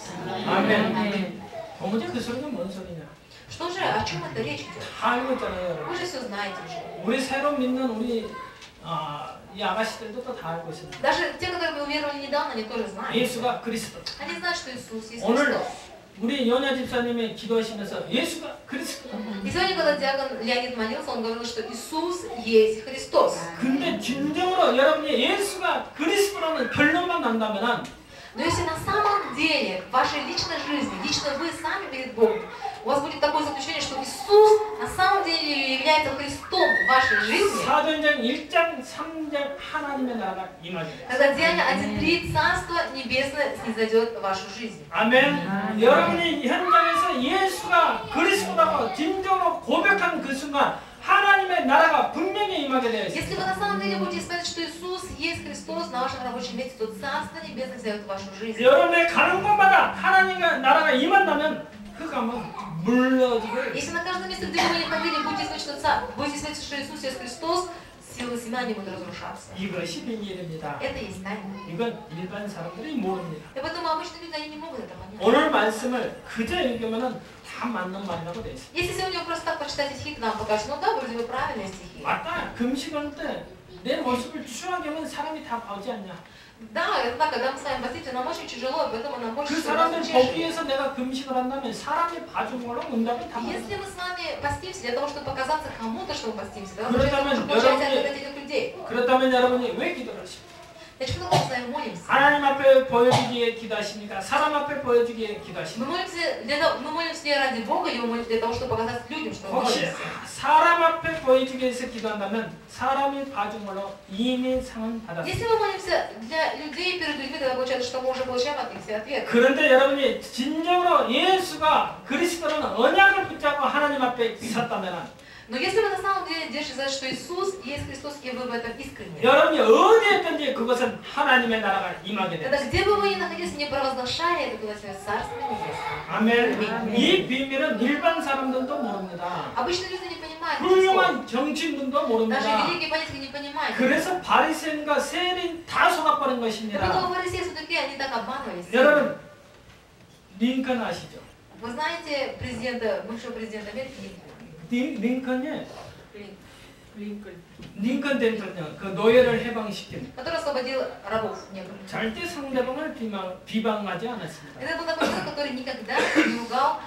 아멘. 도무지 그 소리는 뭔 소리냐? Что же, о чем это речь идет? 다 알고 있잖아요, Вы 여러분. же все знаете уже. 우리 새로 믿는 우리 이 아가씨들도 또 다 알고 있습니다. Даже те, которые уверовали недавно, они тоже знают. 예수가 그리스도. Они знают, что Иисус есть 오늘 Христос. 우리 연야 집사님이 기도하시면서 예수가 그리스도. И сегодня, когда диакон Леонид молился, он говорил, что Иисус есть Христос. 근데 진정으로 여러분이 예수가 그리스도라는 결론만 난다면은 Но если на самом деле в вашей личной жизни, лично вы сами перед Богом, у вас будет такое заключение, что Иисус на самом деле является Христом в вашей жизни, 사도행전 1장 3절 하나님의 나라가 임하게 돼요. тогда Деяния 1:3 Царство Небесное снизойдет в вашу жизнь. 아멘. 여러분이 현장에서 예수가 그리스도라고 진정으로 고백한 그 순간 하나님의 나라가 분명히 임하게 되어 Если 있습니다. вы на самом деле будете исповедовать, что Иисус есть Христос на вашем рабочем месте, то Царство Небесное зайдет в вашу жизнь. 여러분의 가는 곳마다 하나님의 나라가 임한다면 흑암은 물러지게. Если на каждом месте, где бы вы ни ходили, будете слышать, что Иисус есть Христос, силы семяне будут разрушаться. 이것이 비밀입니다. Это есть тайна. 이건 일반 사람들이 모릅니다. И поэтому обычные люди, они не могут это понять. 오늘 말씀을 그저 읽으면은 다 맞는 말이라고 돼 있어요. Если сегодня вы просто так почитаете стихи, нам покажут, ну да, вроде бы правильные стихи. 맞다. 금식할 때 내 모습을 추하게 하면 사람이 다 보지 않냐. Да, это так, когда мы с вами постимся, нам очень тяжело, поэтому нам больше 그 всего нас 사람을 утешит. 보기 위해서 내가 금식을 한다면 사람이 봐준 걸로 응답을 다 받아. Если мы с вами постимся для того, чтобы показаться кому-то, что мы постимся, тогда 그렇다면 мы получается 여러분이- от этих людей. 그렇다면 여러분이 왜 기도를 하십니까? Значит, почему мы с вами молимся? 하나님 앞에 보여주기에 기도하십니까? 사람 앞에 보여주기에 Мы 기도하십니까? молимся не ради Бога, или мы молимся для того, чтобы показать людям, что мы 혹시 молимся. 사람 앞에 보여주기 위해서 기도한다면 사람이 봐준 걸로 이미 상은 받았습니다. Если мы молимся для людей перед людьми, тогда получается, что мы уже получаем от них все ответы. 그런데 여러분이 진정으로 예수가 그리스도는 언약을 붙잡고 하나님 앞에 섰다면 Но если вы на самом деле держите, что Иисус есть Христос, и вы в этом искренне, 여러분이 어디에 있든지 그것은 하나님의 나라가 임하게 됩니다. тогда где бы вы ни находились, не провозглашая это свое Царство Небесное. 아멘. 이 비밀은 일반 사람들도 모릅니다. Обычно люди не понимают. 훌륭한 정치인들도 Даже 모릅니다. великие политики не понимают. 그래서 바리새인과 세리인 다 속아버린 И 것입니다. поэтому фарисеи все-таки они так обманывались. 여러분 링컨 아시죠? Вы знаете президента, бывшего президента Америки? 링컨이 Линкольн. 링컨 대통령 그 노예를 해방시킨 Который освободил рабов некоторых. 절대 상대방을 비방하지 않았습니다. Это был такой человек, который никогда не ругал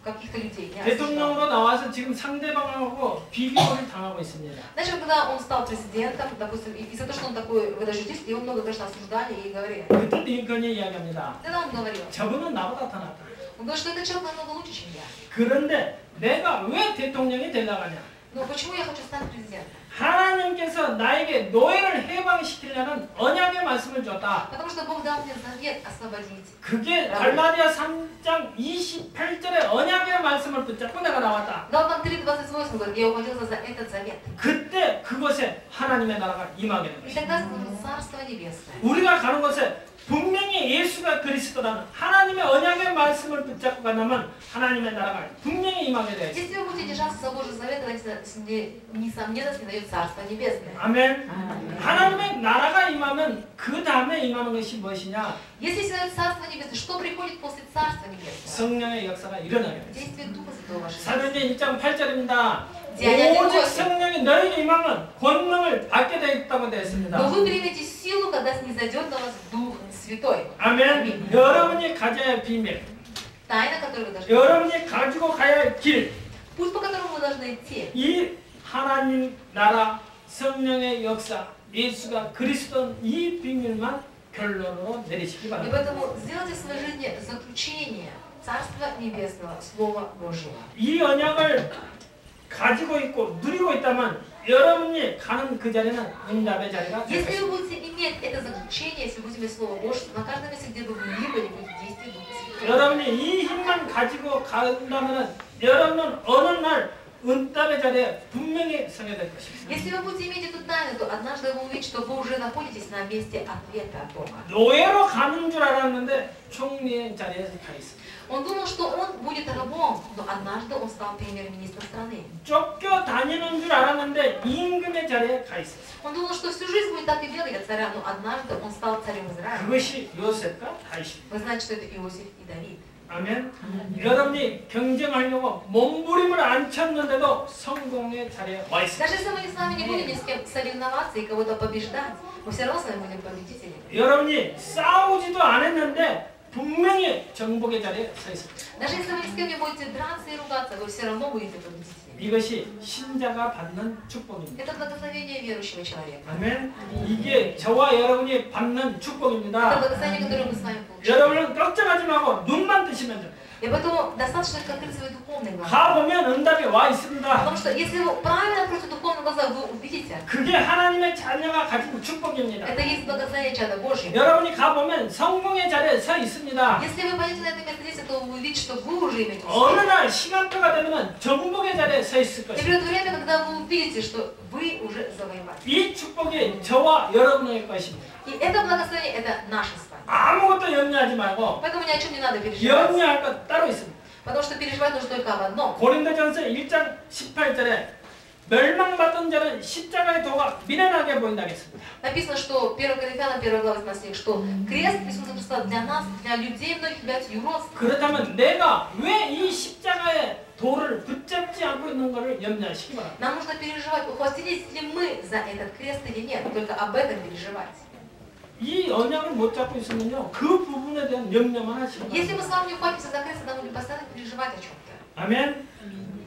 каких-то людей. Не осуждал. 대통령으로 나와서 지금 상대방하고 비교를 당하고 있습니다. Значит, когда он стал президентом, допустим, из-за того, что он такой выдающийся, его много, конечно, осуждали и говорили. 그때 링컨이 이야기합니다. Тогда он говорил, 저분은 나보다 더 낫다. он говорит, что этот человек намного лучше, чем я. 그런데 내가 왜 대통령이 되려고 하냐? Но почему я хочу стать президентом? 하나님께서 나에게 노예를 해방시키려는 언약의 말씀을 줬다. Потому что Бог дал мне завет освободить. 그게 갈라디아 3장 28절의 언약의 말씀을 붙잡고 내가 나왔다. Дал нам 3:28, говорит, я ухватился за этот завет. 그때 그곳에 하나님의 나라가 임하게 된 И 것입니다. тогда Царство Небесное. 우리가 가는 곳에 분명히 예수가 그리스도라는 하나님의 언약의 말씀을 붙잡고 간다면 하나님의 나라가 분명히 임하게 되어 있습니다. Если вы будете держаться за Божий завет, тогда несомненно снедает Царство Небесное. 아멘. 하나님의 나라가 임하면 그 다음에 임하는 것이 무엇이냐? Если снедает Царство Небесное, что приходит после Царства Небесного? 성령의 역사가 일어나게 됩니다. Действие Духа Святого вашей жизни. 사도행전 1장 8절입니다. 오직 성령이 너희에게 임하면 권능을 받게 되어 있다고 되어 있습니다. Но вы примете силу, когда снизойдет на вас Дух Святой. 아멘. 여러분이 가져야 할 비밀, Тайна, которую вы должны... 여러분이 가지고 가야 할 길, Путь, по которому вы должны идти. 이 하나님 나라 성령의 역사, 예수가 그리스도 이 비밀만 결론으로 내리시기 И 바랍니다. поэтому сделайте в своей жизни заключение Царства Небесного, Слова Божьего. 이 언약을 가지고 있고 누리고 있다면 여러분이 가는 그 자리는 응답의 자리가 될 Если 것입니다. вы будете иметь это заключение, если вы будете иметь Слово Божье, на каждом месте, где бы вы ни были, будет действие Духа Святого. 여러분이 이 힘만 가지고 간다면 여러분은 어느 날 응답의 자리에 분명히 서게 될 것입니다. Если вы будете иметь эту тайну, то однажды вы увидите, что вы уже находитесь на месте ответа от Бога. 노예로 가는 줄 알았는데 총리의 자리에 가 있습니다. Он думал, что он будет рабом, но однажды он стал премьер-министром страны. 쫓겨다니는 줄 알았는데 임금의 자리에 가 있었어요. Он думал, что всю жизнь будет так и бегать от царя, но однажды он стал царем Израиля. 그것이 요셉과 다윗입니다. Вы знаете, что это Иосиф и Давид. 아멘. 여러분이 경쟁하려고 몸부림을 안 쳤는데도 성공의 자리에 와 있습니다. Даже если мы с вами не будем ни с кем соревноваться и кого-то побеждать, мы все равно с вами будем победителями. 여러분이 싸우지도 않았는데 분명히 정복의 자리에 서 있습니다. Даже если вы ни с кем не будете драться и ругаться, вы все равно будете победителями. 이것이 신자가 받는 축복입니다. Это благословение верующего человека. 아멘. 이게 저와 여러분이 받는 Это 축복입니다. благословение, которое мы с вами получаем. 여러분은 걱정하지 말고 눈만 뜨시면 돼요. И поэтому достаточно открыть свои духовные глаза. 가보면 응답이 와 있습니다. Потому что если вы правильно откроете духовные глаза, вы увидите. 그게 하나님의 자녀가 가진 축복입니다. Это есть благословение чада Божьего. 여러분이 가보면 성공의 자리에 서 있습니다. Если вы пойдете на это место действия, то вы увидите, что вы уже имеете 어느 успех. 날 시간표가 되면 정복의 자리에 서 있을 И 것입니다. придет время, когда вы увидите, что вы уже завоевали. 이 축복이 저와 여러분의 것입니다. И это благословение, это наше с вами. 아무것도 염려하지 말고 Поэтому ни о чем не надо переживать. 염려할 것 따로 있습니다. Потому что переживать нужно только об одном. 고린도전서 1장 18절에 멸망받은 자는 십자가의 도가 미련하게 보인다 했습니다. Написано, что 1 Коринфянам 1 глава 18 стих, что крест Иисуса Христа для нас, для людей многих является юродством. 그렇다면 내가 왜 이 십자가의 도를 붙잡지 않고 있는 것을 염려하시기 바랍니다. Нам нужно переживать, ухватились ли мы за этот крест или нет, только об этом переживать. 이 언약을 못 잡고 있으면요, 그 부분에 대한 염려만 하시기 Если мы 바랍니다. с вами не ухватимся за крест, тогда мы будем постоянно переживать о чем-то. 아멘.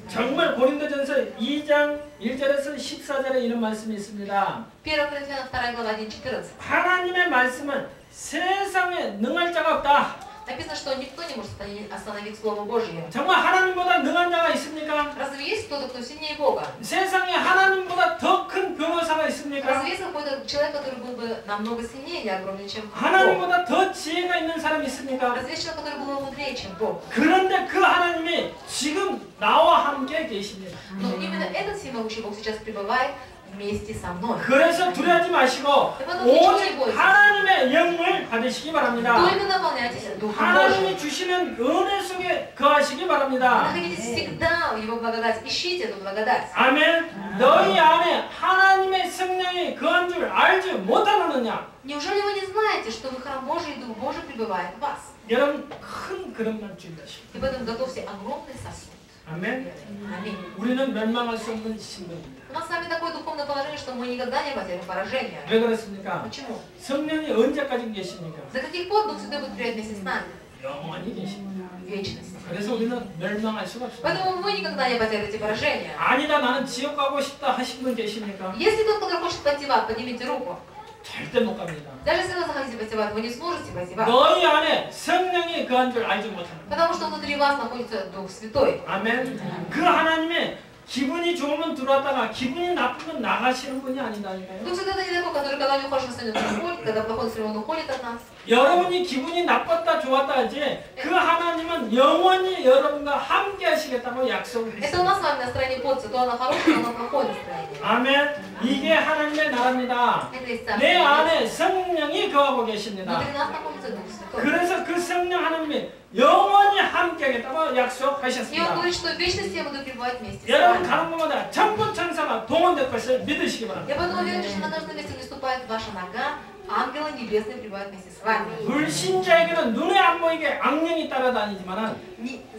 정말 고린도전서 2장 1절에서 14절에 이런 말씀이 있습니다. 1 Коринфянам 2 глава 1:14. 하나님의 말씀은 세상에 능할 자가 없다. Написано, что никто не может остановить Слово Божье. 정말 하나님보다 능한 자가 있습니까? Разве есть кто-то, кто сильнее Бога? 세상에 하나님보다 더 큰 변호사가 있습니까? Разве есть какой-то человек, который был бы намного сильнее или огромнее, чем Бог? 하나님보다 더 지혜가 있는 사람이 있습니까? Разве есть человек, который был бы мудрее, чем Бог? 그런데 그 하나님이 지금 나와 함께 계십니다. Но именно этот всемогущий Бог сейчас пребывает вместе со мной. 그래서 두려워하지 마시고 오직 하나님의 영을 받으시기 바랍니다. Только наполняйтесь Духом 하나님이 Божьим. 주시는 은혜 속에 거하시기 바랍니다. Находитесь всегда в Его благодать. Ищите эту благодать. 아멘. 너희 안에 하나님의 성령이 거한 줄 알지 못하느냐? Неужели вы не знаете, что вы храм Божий и Дух Божий пребывает в вас? 여러분 큰 그릇만 준비하시고. И поэтому готовьте огромный сосуд. 아멘. Аминь. 우리는 멸망할 수 없는 신분입니다. У нас с вами такое духовное положение, что мы никогда не потерпим поражения. 왜 그렇습니까? Почему? 성령이 언제까지 계십니까? До каких пор Дух Святой будет пребывать вместе с нами? 영원히 계십니다. В вечности. 그래서 우리는 멸망할 수가 없습니다. Поэтому вы никогда не потерпите поражения. 아니다 나는 지옥 가고 싶다 하신 분 계십니까? Если тот, который хочет пойти в ад, поднимите руку. 절대 못 갑니다. Даже если вы захотите пойти в ад, вы не сможете пойти в ад. 너희 안에 성령이 거한 줄 알지 못합니다. Потому что внутри вас находится Дух Святой. 아멘. 그 하나님의 기분이 좋으면 들어왔다가 기분이 나쁘면 나가시는 분이 아니다니까요. Дух Святой это не такой, который когда не хорошо настроен, он уходит, когда плохой настроен, он уходит от нас. 여러분이 기분이 나빴다 좋았다 하지 그 하나님은 영원히 여러분과 함께 하시겠다고 약속을 Это у 했어요. нас с вами настроение портится, то оно хорошее, то оно плохое настроение. 아멘. 이게 하나님의 나라입니다. Это есть 내 Царство 안에 Небесное. 성령이 거하고 계십니다. Внутри нас находится Дух Святой. 그래서 그 성령 하나님이 영원히 함께 하겠다고 И он 약속하셨습니다. говорит, что в вечности я буду пребывать вместе с 여러분 вами. 가는 곳마다 전부 천사가 동원될 것을 믿으시기 바랍니다. Я поэтому уверен, что на каждом месте, где ступает ваша нога, ангелы небесные пребывают вместе с вами. 불신자에게는 눈에 안 보이게 악령이 따라다니지만은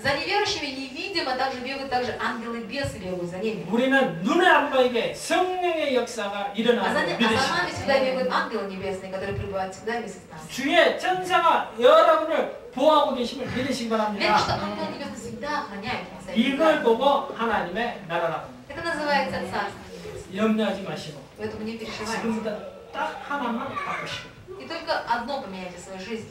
За неверующими невидимо также бегают также ангелы бесы бегают за ними. 우리는 눈에 안 보이게 성령의 역사가 А 일어나는 за 걸 нами 믿으시기 всегда бегают ангелы небесные, которые пребывают всегда вместе с нами. 주의 천사가 여러분을 보호하고 계심을 믿으시기 Верно, 바랍니다. что ангелы небесные всегда охраняют нас. 이걸 보고 하나님의 나라라고 합니다. Это называется Царство Небесное. 염려하지 마시고 Поэтому не переживайте. 지금부터 딱 하나만 바꾸시고 И только одно поменяйте в своей жизни.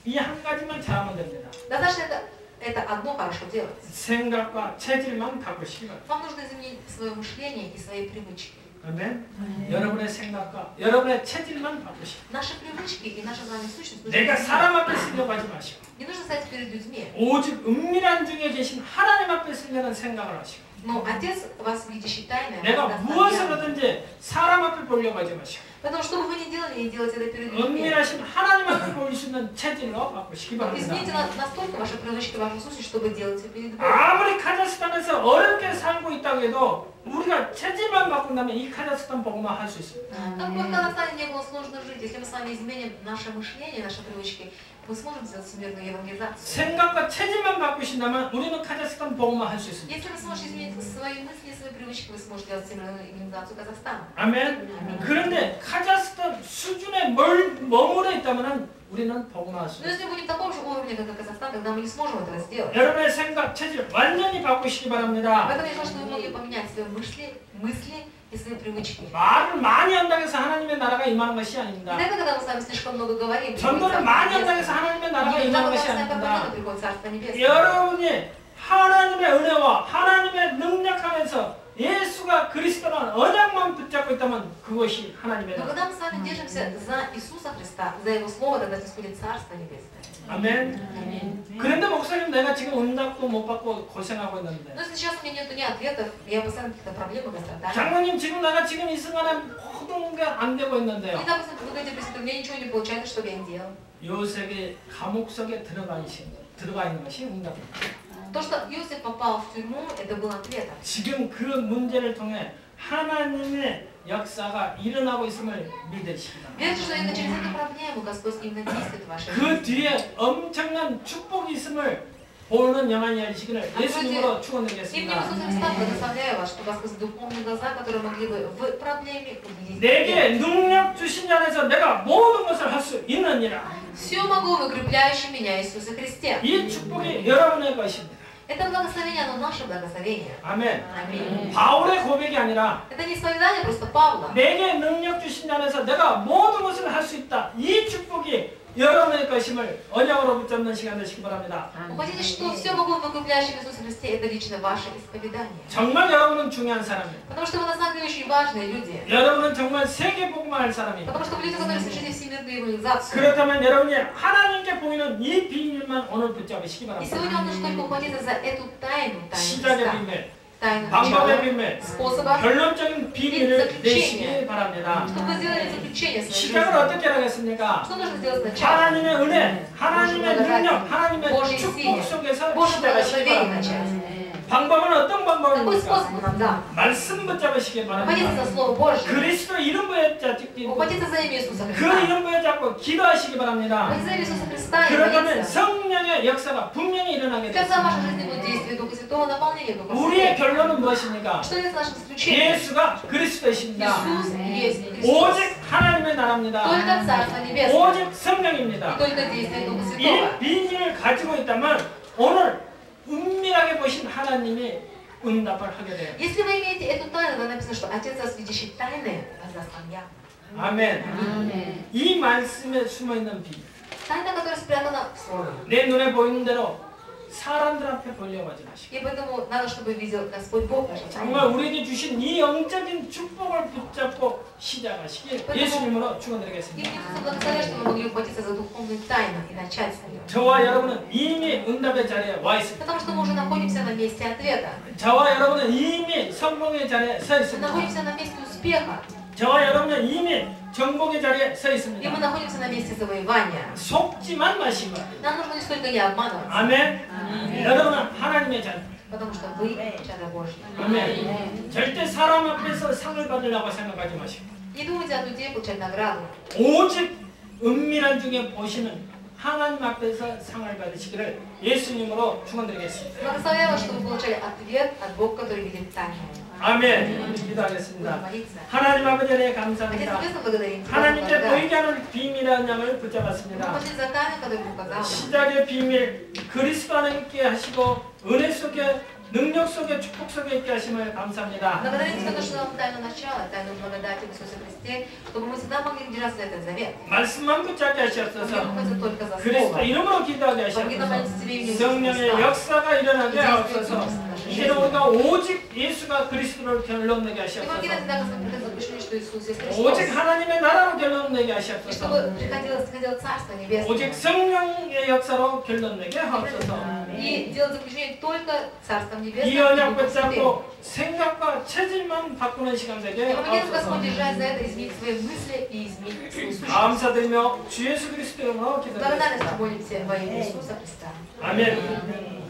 이 한 가지만 잘하면 됩니다. Достаточно это одно хорошо делать. 생각과 체질만 바꾸시기 바랍니다. Вам нужно изменить свое мышление и свои привычки. 아멘. 여러분의 생각과 여러분의 체질만 바꾸시고 Наши привычки и наша с вами сущность нужно 내가 изменить. 사람 앞에 쓰려고 하지 마시고 Не нужно стать перед людьми. 오직 은밀한 중에 계신 하나님 앞에 쓰려는 생각을 하시고 Но Отец вас, видящий тайное, 내가 вас 무엇을 явно. 하든지 사람 앞에 보려고 하지 마시고 Поэтому, что бы вы ни делали, не делайте это перед людьми. 은밀하신 하나님 앞에 보일 수 있는 체질로 바꾸시기 Измените 바랍니다. настолько ваши привычки, вашу сущность, чтобы делать это перед Богом. 아무리 카자흐스탄에서 어렵게 살고 있다고 해도 우리가 체질만 바꾼다면 이 카자흐스탄 복음화 할 수 있습니다. Как бы в Казахстане не было сложно жить, если мы с вами изменим наше мышление, наши привычки, мы сможем сделать всемирную евангелизацию. 생각과 체질만 바꾸신다면 우리는 카자흐스탄 복음화 할 수 있습니다. Если вы сможете изменить свои мысли, свои привычки, вы сможете сделать всемирную евангелизацию Казахстана. 아멘. 그런데 카자흐스탄 수준에 머물러 있다면 우리는 복음화할 수 Но 있습니다. если будем в таком же уровне, как и Казахстан, тогда мы не сможем этого сделать. 여러분의 생각, 체질 완전히 바꾸시기 바랍니다. Поэтому я желаю, чтобы вы могли поменять свои мысли и свои привычки. 말을 많이 한다고 해서 하나님의 나라가 임하는 것이 И 아닙니다. тогда, когда мы с вами слишком много говорим, приходит 전도를 Царство 많이 한다고 해서 Небесное. 하나님의 И 나라가 тогда, 임하는 когда мы 것이 с вами 아닙니다. проповедуем, приходит Царство Небесное. 여러분이 하나님의 은혜와 하나님의 능력 안에서 예수가 그리스도라는 언약만 붙잡고 있다면 그것이 하나님의 Но 나라. когда мы с вами держимся за Иисуса Христа, за Его Слово, тогда исходит Царство Небесное. 아멘. 그런데 목사님 내가 지금 응답도 못 받고 고생하고 있는데 Но сейчас у меня нету ни ответов, я постоянно в каких-то проблемах и страданиях. 장로님 지금 내가 지금 이 순간에 모든 게 안 되고 있는데요. И, допустим, вы говорите, у меня ничего не получается, что бы я ни делал. 요셉이 감옥 속에 들어가 있는 것이 응답입니다. То, что Иосиф попал в тюрьму, это был ответом. 지금 그 문제를 통해 하나님의 역사가 일어나고 있음을 믿으시기 바랍니다. Верьте, что именно через эту проблему Господь именно действует в вашей 그 жизни. 뒤에 엄청난 축복이 있음을 보는 영안이 열리시기를 예수님으로 Именем 축원드리겠습니다. Иисуса Христа благословляю вас, чтобы у вас были духовные глаза, которые могли бы в проблеме увидеть. 내게 능력 주신 자 안에서 내가 모든 것을 할 수 있느니라. Все могу в укрепляющем меня Иисусе Христе. 이 축복이 여러분의 것입니다. Это благословение, оно наше благословение. 아멘. Аминь. 바울의 고백이 아니라 Это не исповедание просто Павла. 내게 능력 주신 자 안에서 내가 모든 것을 할 수 있다. 이 축복이 여러분의 것임을 언약으로 붙잡는 시간 되시기 바랍니다. Увидите, что все могу в укрепляющем Иисусе Христе, это лично ваше исповедание. 정말 여러분은 중요한 사람이에요. Потому что вы на самом деле очень важные люди. 여러분은 정말 세계 복음화할 사람이에요. Потому что вы люди, которые совершили всемирную евангелизацию. 그렇다면 여러분이 하나님께 보이는 이 비밀만 오늘 붙잡으시기 И 바랍니다. сегодня вам нужно только ухватиться за эту тайну, тайну 시작의 Христа, 비밀, тайну 방법의 начала, 비밀, способа, 결론적인 비밀을 내시기 바랍니다. чтобы вы сделали заключение своей 시작을 жизни. 어떻게 하겠습니까? Что нужно сделать сначала? 하나님의 은혜, 하나님의 능력, 하나님의 Божьей 축복 силе, 속에서 Божье 시작하시기 благословение 바랍니다. начать. 방법은 어떤 Какой 방법입니까? способ нам дам? 말씀 붙잡으시기 Ухватиться 바랍니다. за Слово Божье. 그리스도 이름 붙잡기, Ухватиться за имя Иисуса 그 Христа. 이름 붙잡고 기도하시기 바랍니다. Ухватиться за имя Иисуса Христа и 그러면 молиться. 성령의 역사가 분명히 일어나게 Когда в 됩니다. вашей жизни будет действие Духа Святого, наполнение Духа 우리의 Святого. 결론은 무엇입니까? Что является нашим заключением? 예수가 그리스도이십니다. Иисус есть Христос. 오직 하나님의 나라입니다. Только Царство Небесное. 오직 И 성령입니다. только действие Духа 이 Святого. 비밀을 가지고 있다면 오늘 은밀하게 보신 하나님이 응답을 하게 돼요. Если вы имеете эту тайну, то написано, что Отец вас, видящий тайны, воздаст вам явно. 아멘. 이 말씀에 숨어있는 비밀. Тайна, которая спрятана в Слове. 내 눈에 보이는 대로 사람들 앞에 보려고 하지 마시고 И поэтому надо, чтобы видел Господь Бог ваши 정말 тайны. 우리에게 주신 이 영적인 축복을 붙잡고 시작하시길 예수님으로 И 축원드리겠습니다. Иисус благословляет, что мы могли ухватиться за духовную тайну и начать с нее. 저와 여러분은 이미 응답의 자리에 와 있습니다. Потому что мы уже находимся на месте ответа. 저와 여러분은 이미 성공의 자리에 서 Мы 있습니다. находимся на месте успеха. 저와 여러분은 이미 정복의 자리에 서 И мы 있습니다. находимся на месте завоевания. 속지만 마시고 Нам нужно не столько не обманываться, 아멘. 여러분은 하나님의 자녀. потому что вы чадо Божье. 아멘. 절대 사람 앞에서 상을 받으려고 생각하지 마시고 Не думайте о людей получать награду. 오직 은밀한 중에 보시는 하나님 앞에서 상을 받으시기를 예수님으로 축원드리겠습니다. Благословляю вас, чтобы вы получали ответ от Бога, который видит тайну. 아멘. 기도하겠습니다. Будем молиться. 하나님 아버지 하나님 Отец 감사합니다. Небесный, благодарим Тебя за 하나님께 благодать. 보이게 하는 비밀한 양을 Мы 붙잡았습니다. пошли за тайну, которую Бог показал нам. 시작의 비밀 그리스도 안에 있게 하시고 은혜 속에 능력 속에 축복 속에 있게 하심을 감사합니다. Благодарим Тебя, что нам тайну начала, тайну благодати в Иисусе Христе, чтобы мы всегда могли держаться за этот завет. 말씀만 붙잡게 Чтобы не 하시옵소서. уходить только за 그리스도 Слово. 이름으로 기도하게 하시옵소서. 성령의 역사가 일어나게 하옵소서. 이제는 우리가 오직 예수가 그리스도를 결론내게 И мы 하시옵소서. всегда Господь заключили, что Иисус есть 오직 Христос. 하나님의 나라로 결론내게 И 하시옵소서. чтобы приходило Царство 오직 Небесное. 성령의 역사로 결론내게 하옵소서. И делать заключение только Царством 이 Небесным. и 언약 Духом Святым. 붙잡고 생각과 체질만 바꾸는 시간 되게 И помоги нам, 하옵소서. Господь, держать за это, изменить свои мысли и изменить свою сущность. 감사드리며 주 예수 그리스도 이름으로 기도드립니다. Благодарность молимся во имя Иисуса Христа. 아멘.